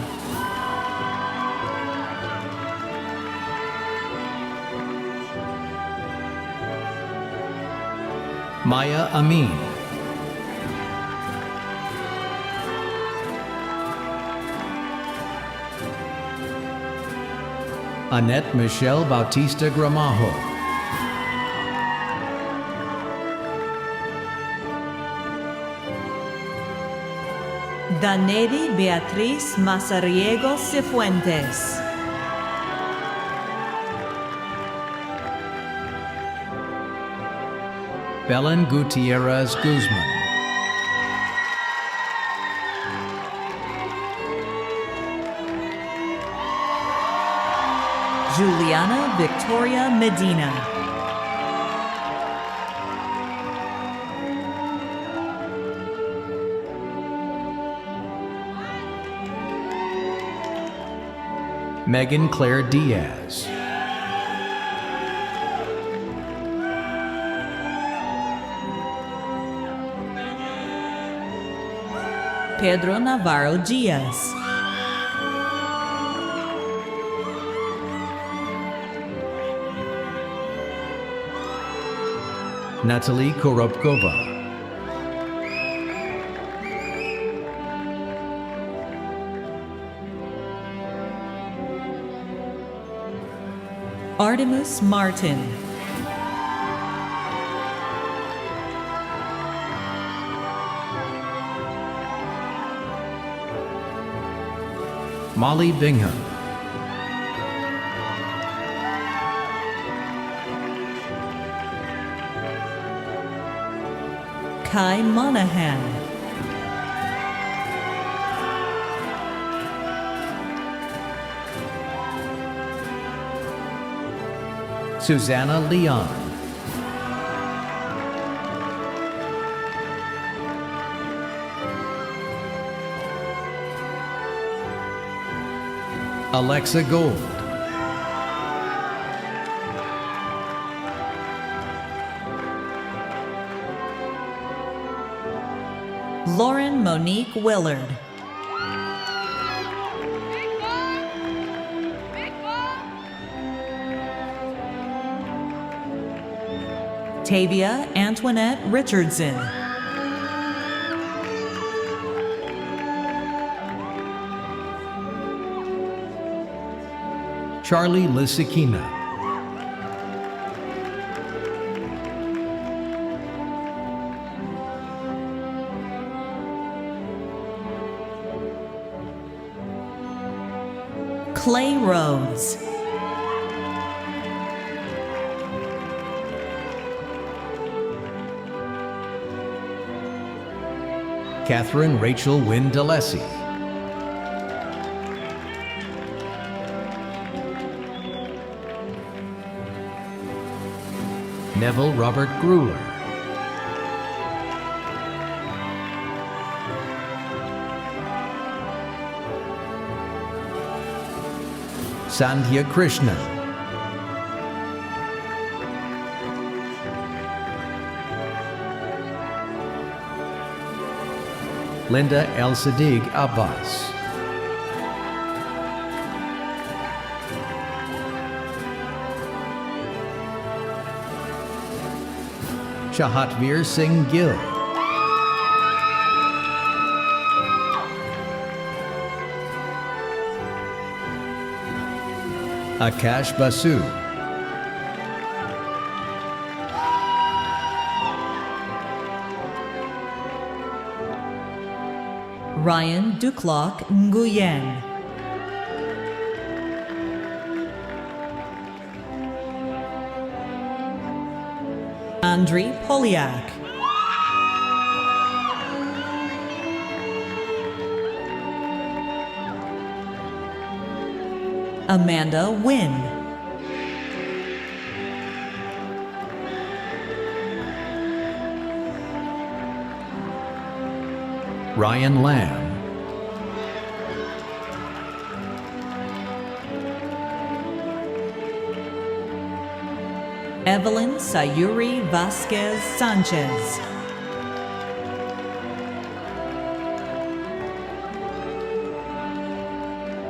Maya Amin. Annette Michelle Bautista Gramajo. Danedi Beatriz Mazariego Cifuentes. Belen Gutierrez Guzman. Juliana Victoria Medina. Megan Claire Diaz. Pedro Navarro Diaz. Natalie Koropkova. Artemus Martin. Molly Bingham. Kai Monahan. Susanna Leon. Alexa Gold. Lauren Monique Willard. Tavia Antoinette Richardson. Charlie Lisakina. Clay Rhodes. Catherine Rachel Wynn DeLessie. Neville Robert Gruler. Sandhya Krishnan. Linda El Sadiq Abbas. Shahatvir Singh Gill. Akash Basu. Ryan Ducloc Nguyen. Andriy Polyak. Amanda Wynn. Ryan Lamb. Evelyn Sayuri Vasquez Sanchez.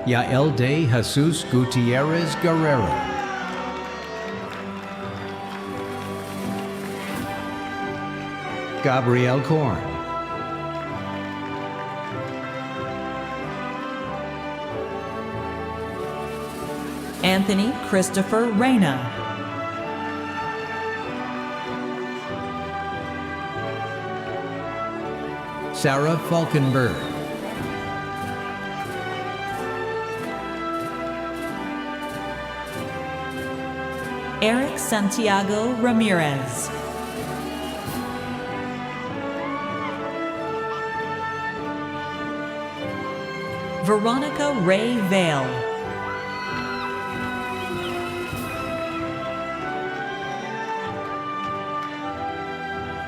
Yael de Jesus Gutierrez Guerrero. Gabrielle Korn. Anthony Christopher Reyna. Sarah Falkenberg. Eric Santiago Ramirez. Veronica Ray Vale.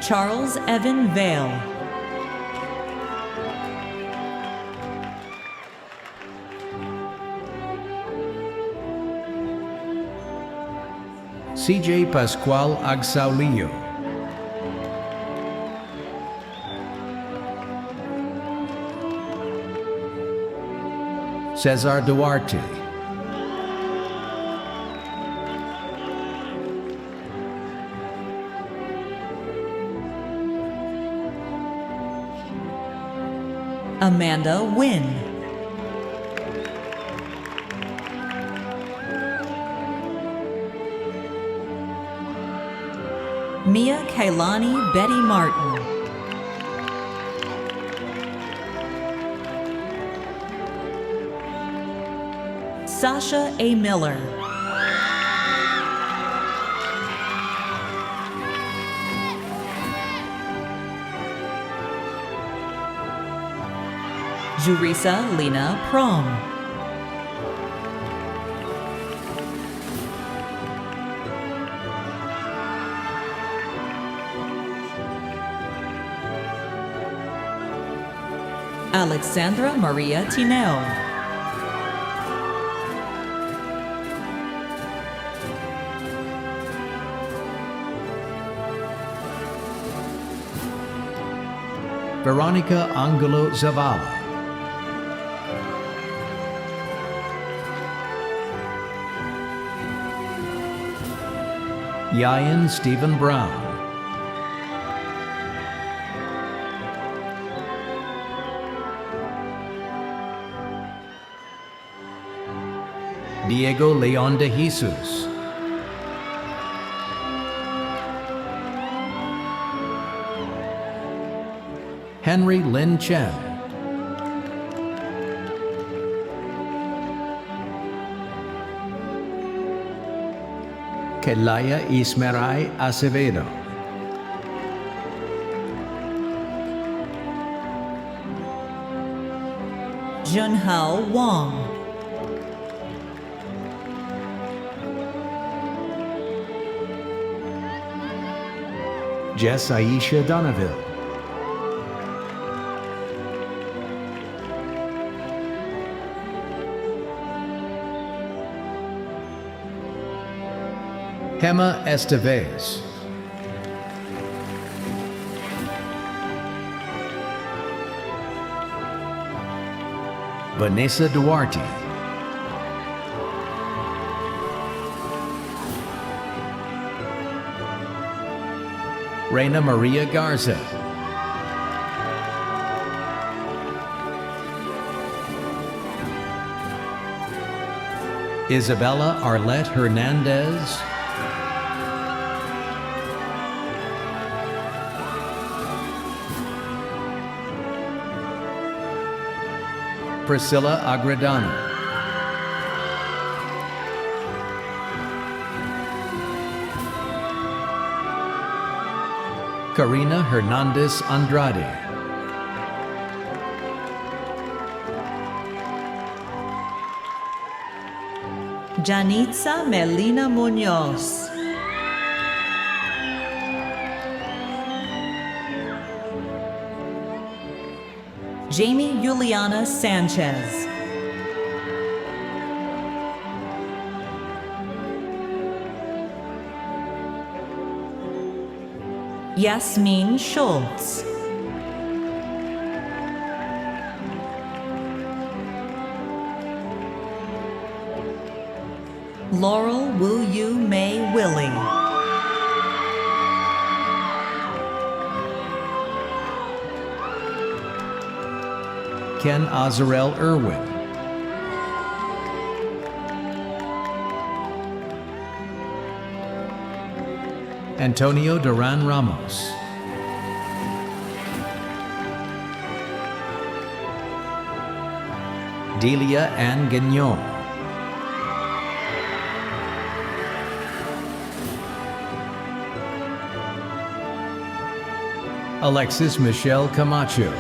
Charles Evan Vale. CJ Pascual Agsaulillo. Cesar Duarte. Amanda Wynn. Mia Kailani Betty Martin. Sasha A. Miller. Jurisa Lena Prom. Alexandra Maria Tineo. Veronica Angelo Zavala. Yayan Stephen Brown. Diego Leon de Jesus. Henry Lin Chen. Kelaya Ismeray Acevedo. Junhao Wong. Jess Aisha Donaville. Gemma Estevez. Vanessa Duarte. Reina Maria Garza. Isabella Arlette Hernandez. Priscilla Agredano. Karina Hernandez Andrade. Janitza Melina Munoz. Jamie Juliana Sanchez. Yasmin Schultz. Laurel Wu Yu Mei Willie. Ken Azarel Irwin. Antonio Duran Ramos. Delia Ann Gagnon. Alexis Michelle Camacho.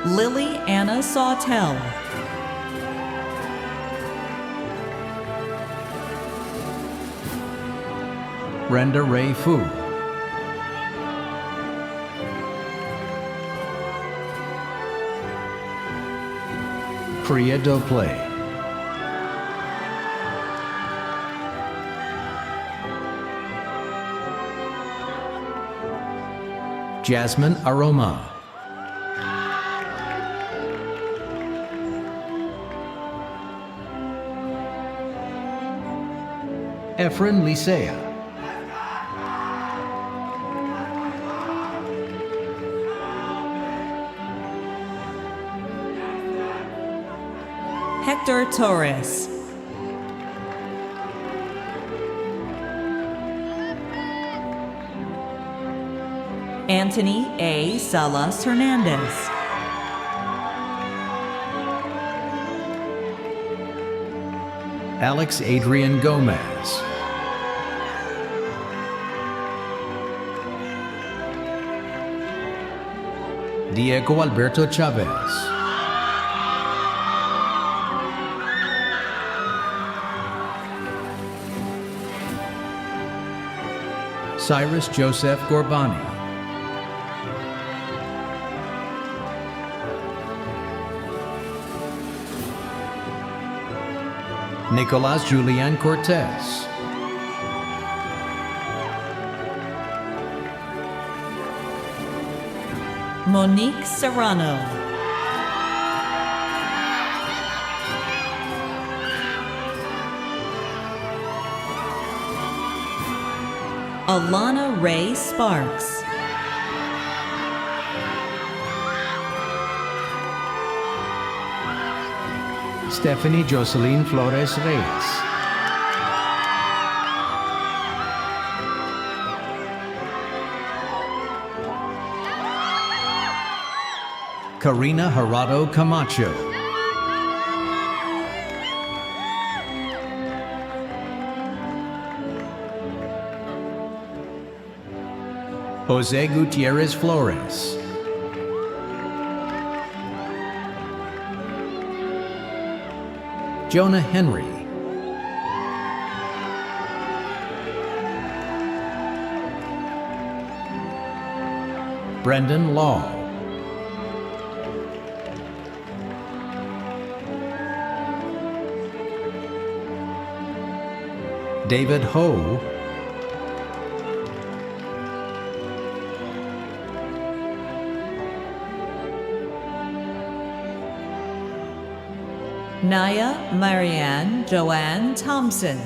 Lily Anna Sawtell. Brenda Ray Fu. Priya Doplay. Jasmine Aroma. Efren Lisea. Hector Torres. Anthony A. Salas Hernandez. Alex Adrian Gomez. Diego Alberto Chavez. Cyrus Joseph Gorbani. Nicolas Julian Cortez. Monique Serrano. Alana Ray Sparks. Stephanie Jocelyn Flores Reyes. Karina Gerardo Camacho. Jose Gutierrez Flores. Jonah Henry. Brendan Law. David Ho. Naya Marianne Joanne Thompson.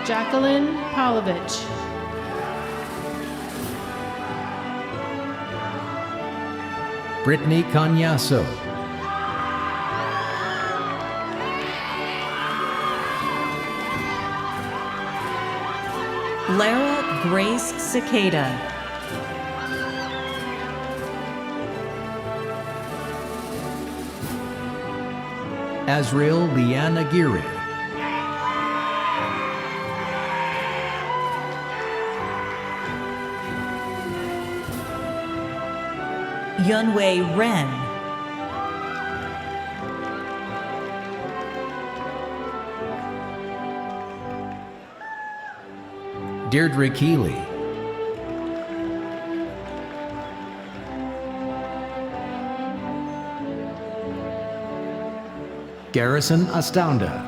Jacqueline Pavlovich. Brittany Canyaso. Lara Grace Cicada. Azriel Leanne Aguirre. Yunwei Ren. Deirdre Keeley. Garrison Astounda.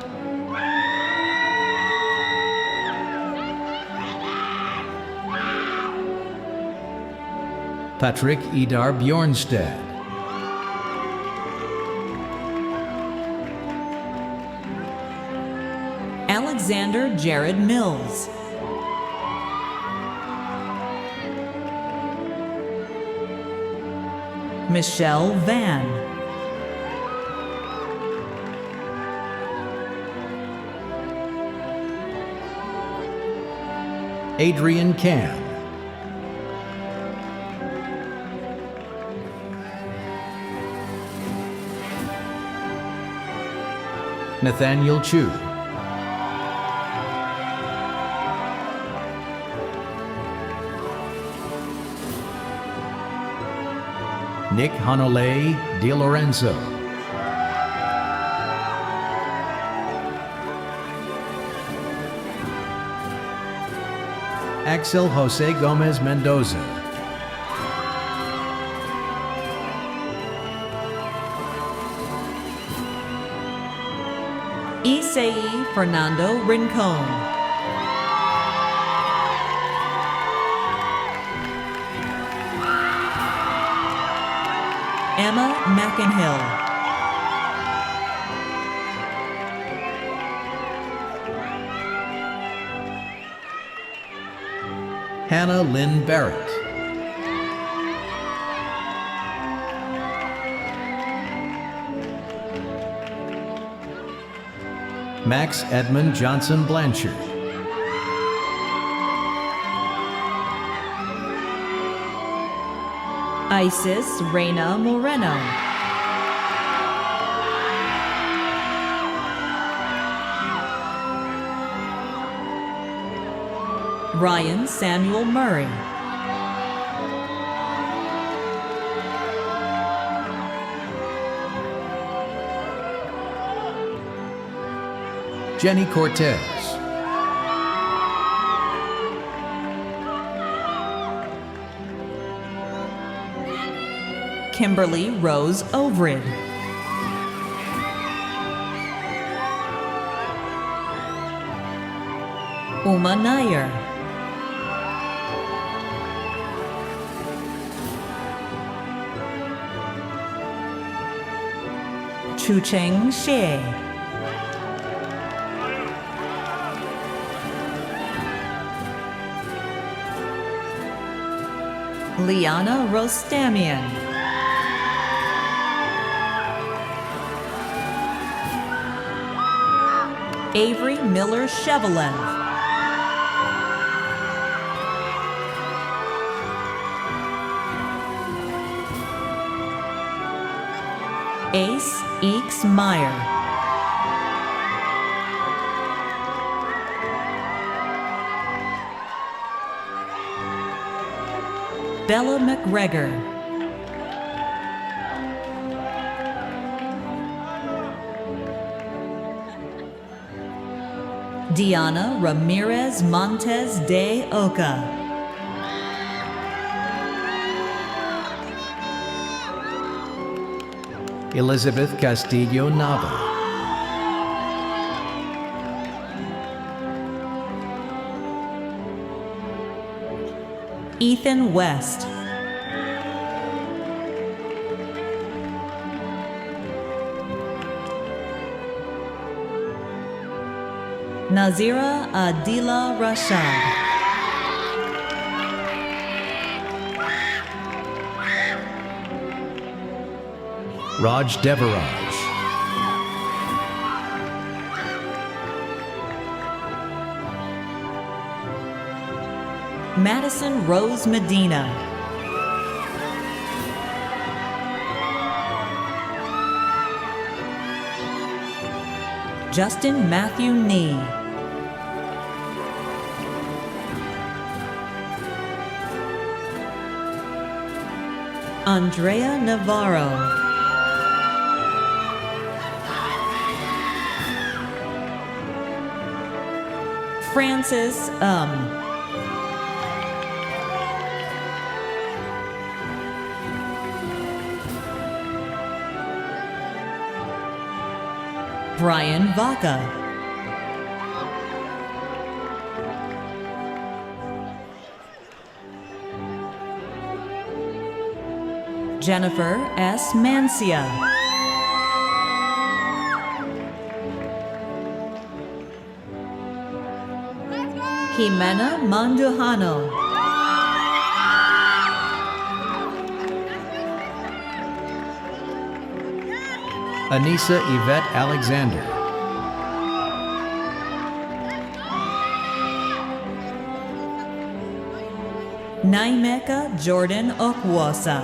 Patrick Idar Bjornstad. Alexander Jared Mills. Michelle Van. Adrian Can. Nathaniel Chu. Nick Hanole De Lorenzo. Axel Jose Gomez Mendoza. Isai Fernando Rincon. Emma McInhill. Hannah Lynn Barrett. Max Edmund Johnson Blanchard. Isis Reina Moreno. Ryan Samuel Murray. Jenny Cortez. Kimberly Rose Overid. Uma Nair. Chucheng Xie. Liana Rostamian. Avery Miller Chevalev. Ace Eeks Meyer. Bella McGregor. Diana Ramirez Montes de Oca. Elizabeth Castillo Nava. Ethan West. Nazira Adila Rashad. Raj Devaraj. Madison Rose Medina. Justin Matthew Nee. Andrea Navarro. Francis Brian Vaca. Jennifer S. Mancia. Jimena Mandujano. Anissa Yvette Alexander. Naimeka Jordan Okwosa.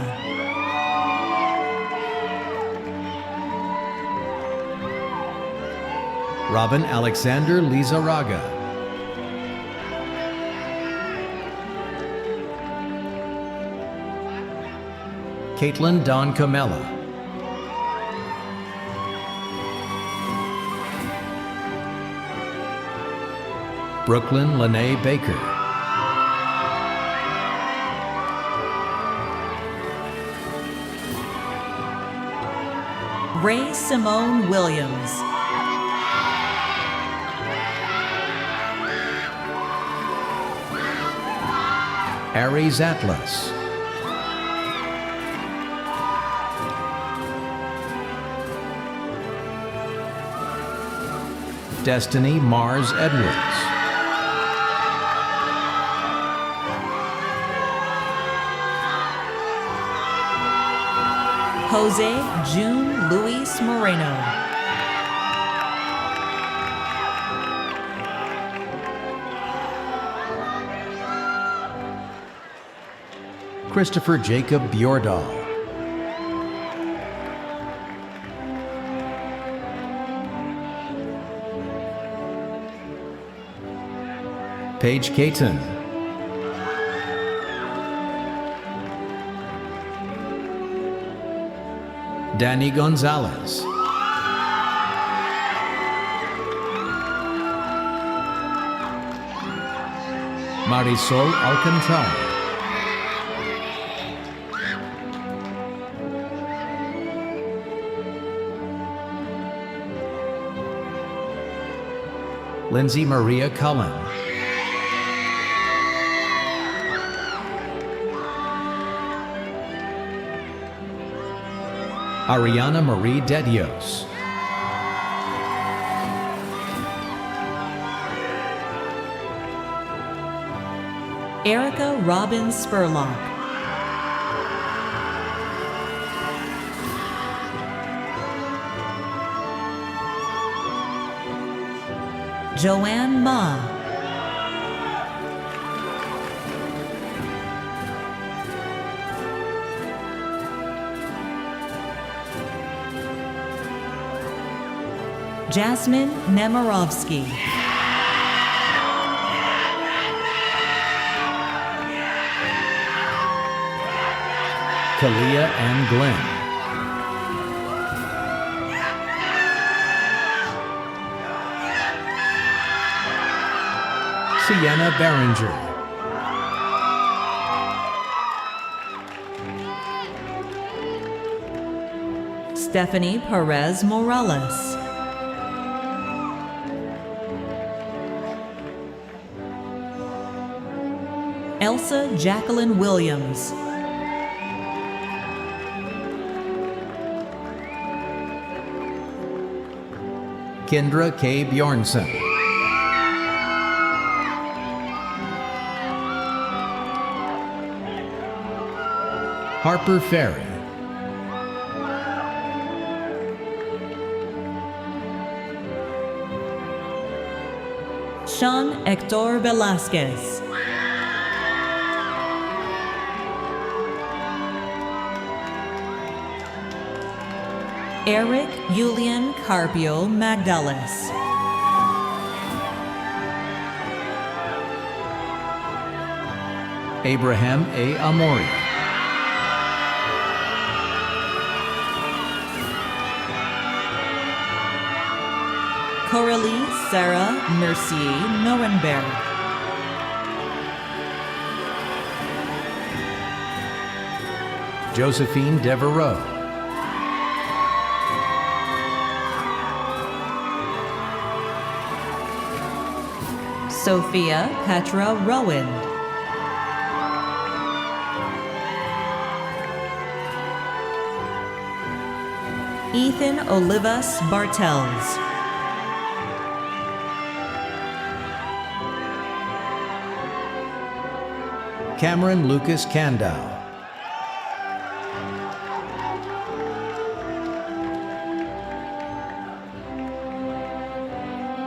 Robin Alexander Lizarraga. Caitlin Don Camella. Brooklyn Lene Baker. Ray Simone Williams. Aries Atlas. Destiny Mars Edwards. Jose June Luis Moreno. Christopher Jacob Bjordahl. Paige Caton. Danny Gonzalez. Marisol Alcantara. Lindsay Maria Cullen. Ariana Marie Dedios. Erica Robin Spurlock. Joanne Ma. Jasmine Nemirovsky. Kalia Ann Glenn. Sienna Barringer. Stephanie Perez Morales. Elsa Jacqueline Williams. Kendra K. Bjornson. Harper Ferry. Sean Hector Velasquez. Eric Julian Carpio Magdalis. Abraham A. Amoria. Coralie Sarah Mercier Norenberg. Josephine Devereaux. Sophia Petra Rowand. Ethan Olivas Bartels. Cameron Lucas Candow.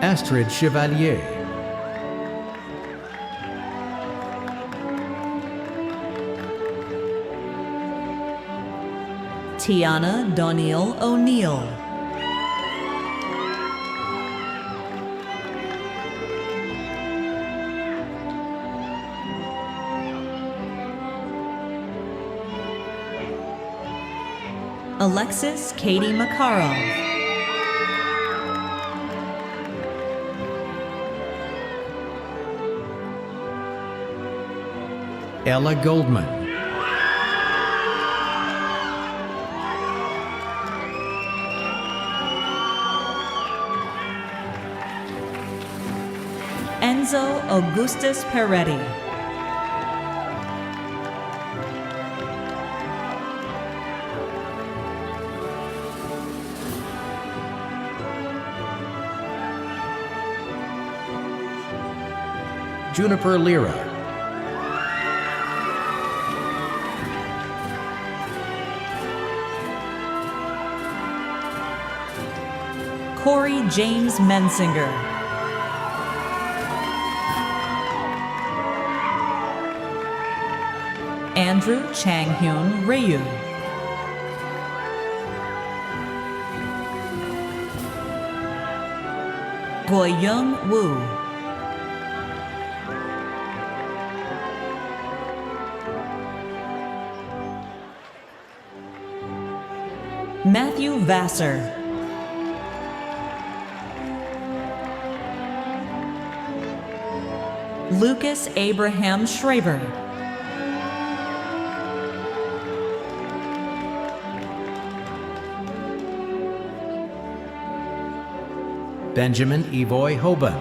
Astrid Chevalier. Tiana Doniel O'Neill. Alexis Katie Makarov. Ella Goldman. Enzo Augustus Peretti. Juniper Lira. Corey James Mensinger. Andrew Changhyun Ryu. Goyoung Woo. Matthew Vassar. Lucas Abraham Schraber. Benjamin Evoy Hoban.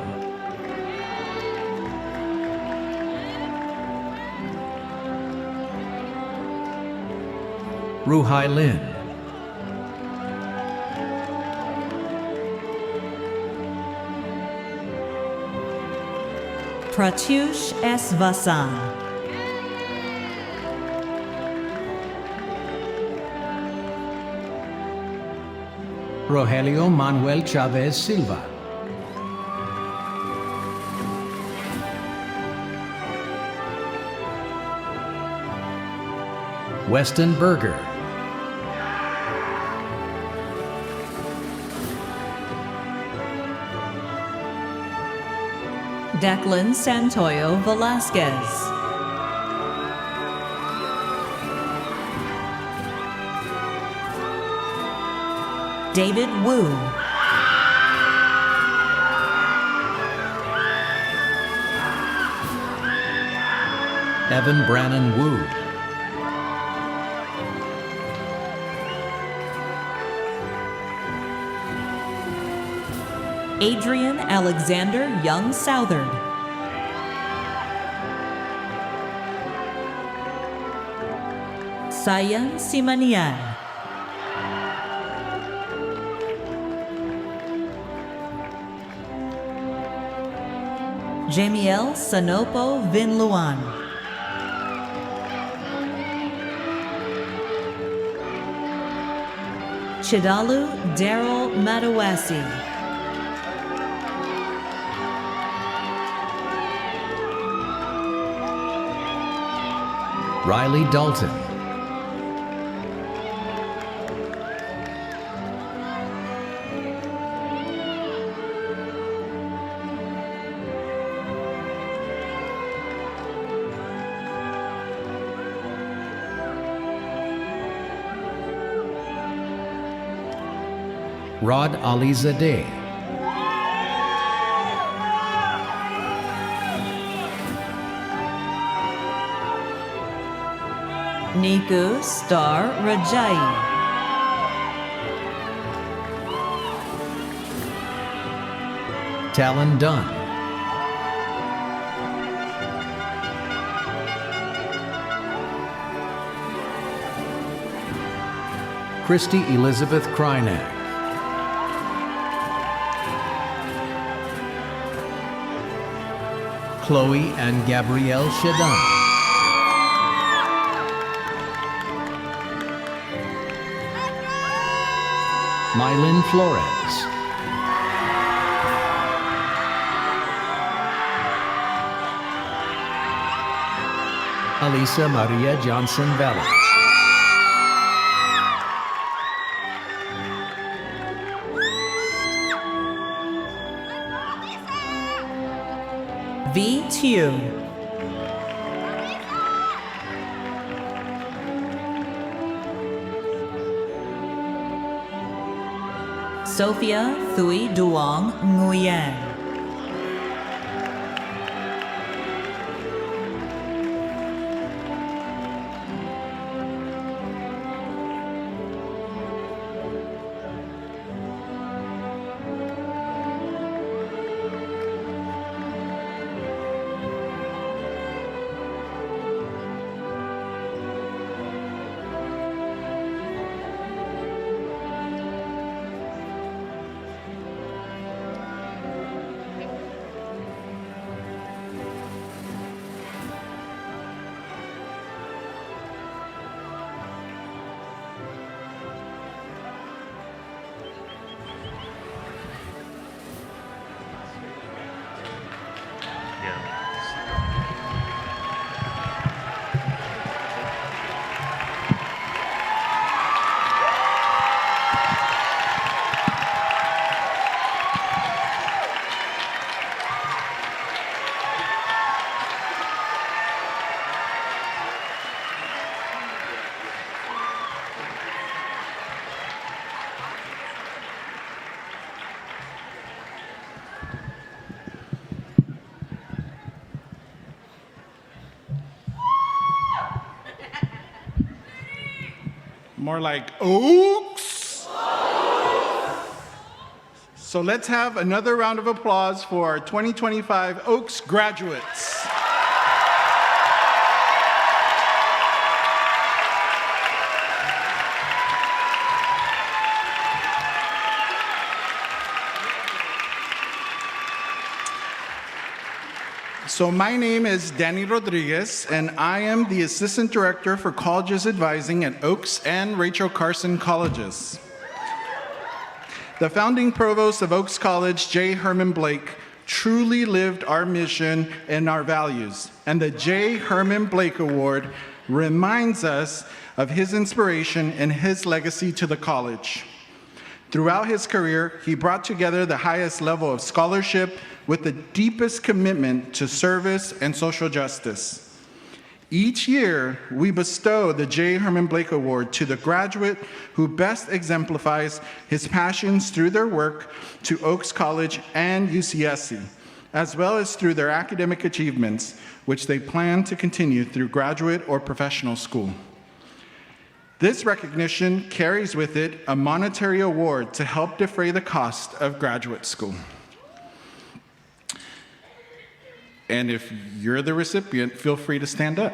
Ruhai Lin. Pratyush S. Vasan. Rogelio Manuel Chavez Silva. Weston Berger. Declan Santoyo Velasquez. David Wu. Evan Brannon Wu. Adrian Alexander Young Southard. Sayan Simanian. Jamiel Sanopo Vinluan. Chidalu Daryl Madawasi. Riley Dalton. Rod Alizadeh. Niku Star Rajai. Talon Dunn. Christy Elizabeth Krynak. Chloe and Gabrielle Shadan. Mylin Flores. Alisa Maria Johnson Vela. V. Tu. Sophia Thuy Duong Nguyen. More like Oaks. So let's have another round of applause for our 2025 Oaks graduates. So my name is Danny Rodriguez, and I am the Assistant Director for Colleges Advising at Oaks and Rachel Carson Colleges. The founding provost of Oaks College, J. Herman Blake, truly lived our mission and our values, and the J. Herman Blake Award reminds us of his inspiration and his legacy to the college. Throughout his career, he brought together the highest level of scholarship with the deepest commitment to service and social justice. Each year, we bestow the J. Herman Blake Award to the graduate who best exemplifies his passions through their work to Oaks College and UCSC, as well as through their academic achievements, which they plan to continue through graduate or professional school. This recognition carries with it a monetary award to help defray the cost of graduate school. And if you're the recipient, feel free to stand up.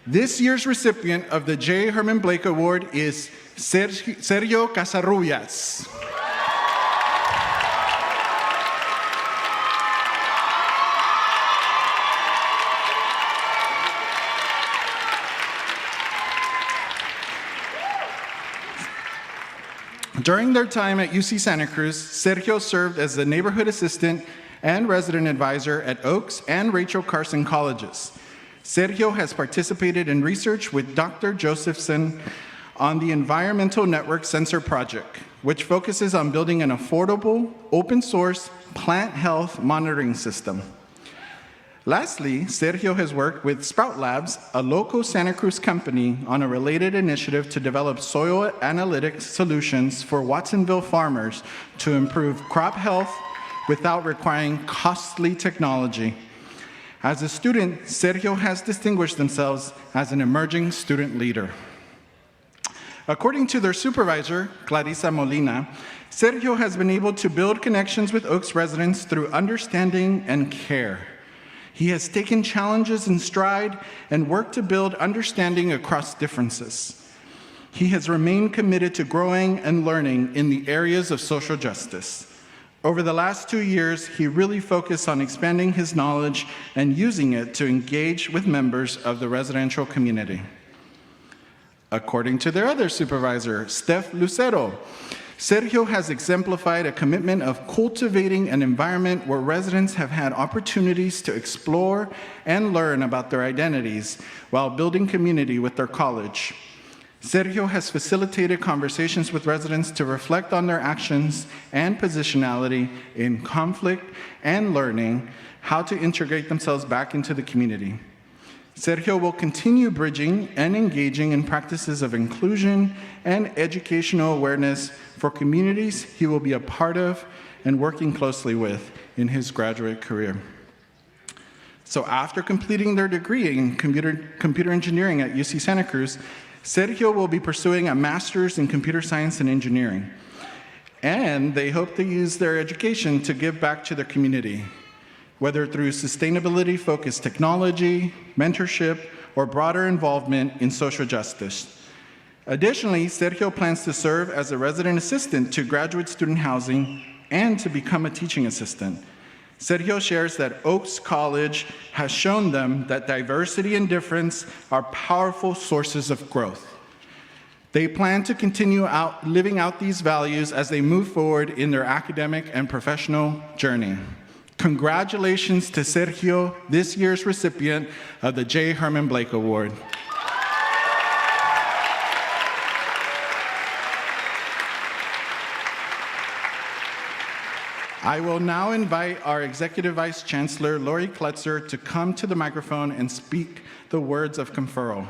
This year's recipient of the J. Herman Blake Award is Sergio Casarrubias. During their time at UC Santa Cruz, Sergio served as the neighborhood assistant and resident advisor at Oaks and Rachel Carson Colleges. Sergio has participated in research with Dr. Josephson on the Environmental Network Sensor Project, which focuses on building an affordable, open-source plant health monitoring system. Lastly, Sergio has worked with Sprout Labs, a local Santa Cruz company, on a related initiative to develop soil analytics solutions for Watsonville farmers to improve crop health without requiring costly technology. As a student, Sergio has distinguished themselves as an emerging student leader. According to their supervisor, Clarissa Molina, Sergio has been able to build connections with Oaks residents through understanding and care. He has taken challenges in stride and worked to build understanding across differences. He has remained committed to growing and learning in the areas of social justice. Over the last 2 years, he really focused on expanding his knowledge and using it to engage with members of the residential community. According to their other supervisor, Steph Lucero, Sergio has exemplified a commitment of cultivating an environment where residents have had opportunities to explore and learn about their identities while building community with their college. Sergio has facilitated conversations with residents to reflect on their actions and positionality in conflict and learning how to integrate themselves back into the community. Sergio will continue bridging and engaging in practices of inclusion and educational awareness for communities he will be a part of and working closely with in his graduate career. So after completing their degree in computer engineering at UC Santa Cruz, Sergio will be pursuing a master's in computer science and engineering. And they hope to use their education to give back to their community, whether through sustainability-focused technology, mentorship, or broader involvement in social justice. Additionally, Sergio plans to serve as a resident assistant to graduate student housing and to become a teaching assistant. Sergio shares that Oaks College has shown them that diversity and difference are powerful sources of growth. They plan to continue living out these values as they move forward in their academic and professional journey. Congratulations to Sergio, this year's recipient of the J. Herman Blake Award. I will now invite our Executive Vice Chancellor, Lori Klutzer, to come to the microphone and speak the words of conferral.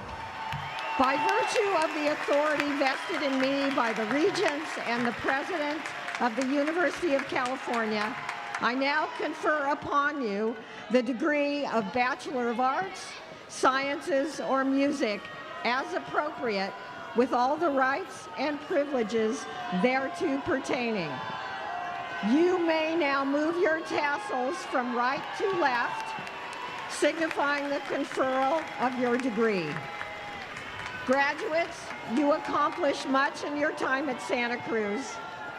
By virtue of the authority vested in me by the Regents and the President of the University of California, I now confer upon you the degree of Bachelor of Arts, Sciences, or Music, as appropriate, with all the rights and privileges thereto pertaining. You may now move your tassels from right to left, signifying the conferral of your degree. Graduates, you accomplished much in your time at Santa Cruz,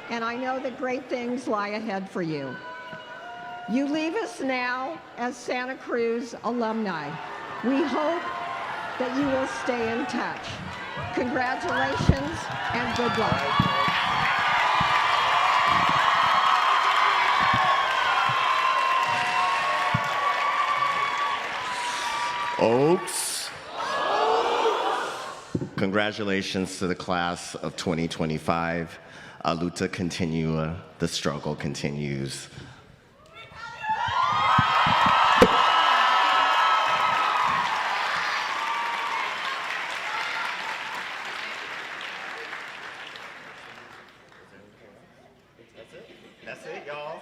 and I know that great things lie ahead for you. You leave us now as Santa Cruz alumni. We hope that you will stay in touch. Congratulations and good luck. Oaks. Congratulations to the class of 2025. Luta continua, the struggle continues. That's it, y'all.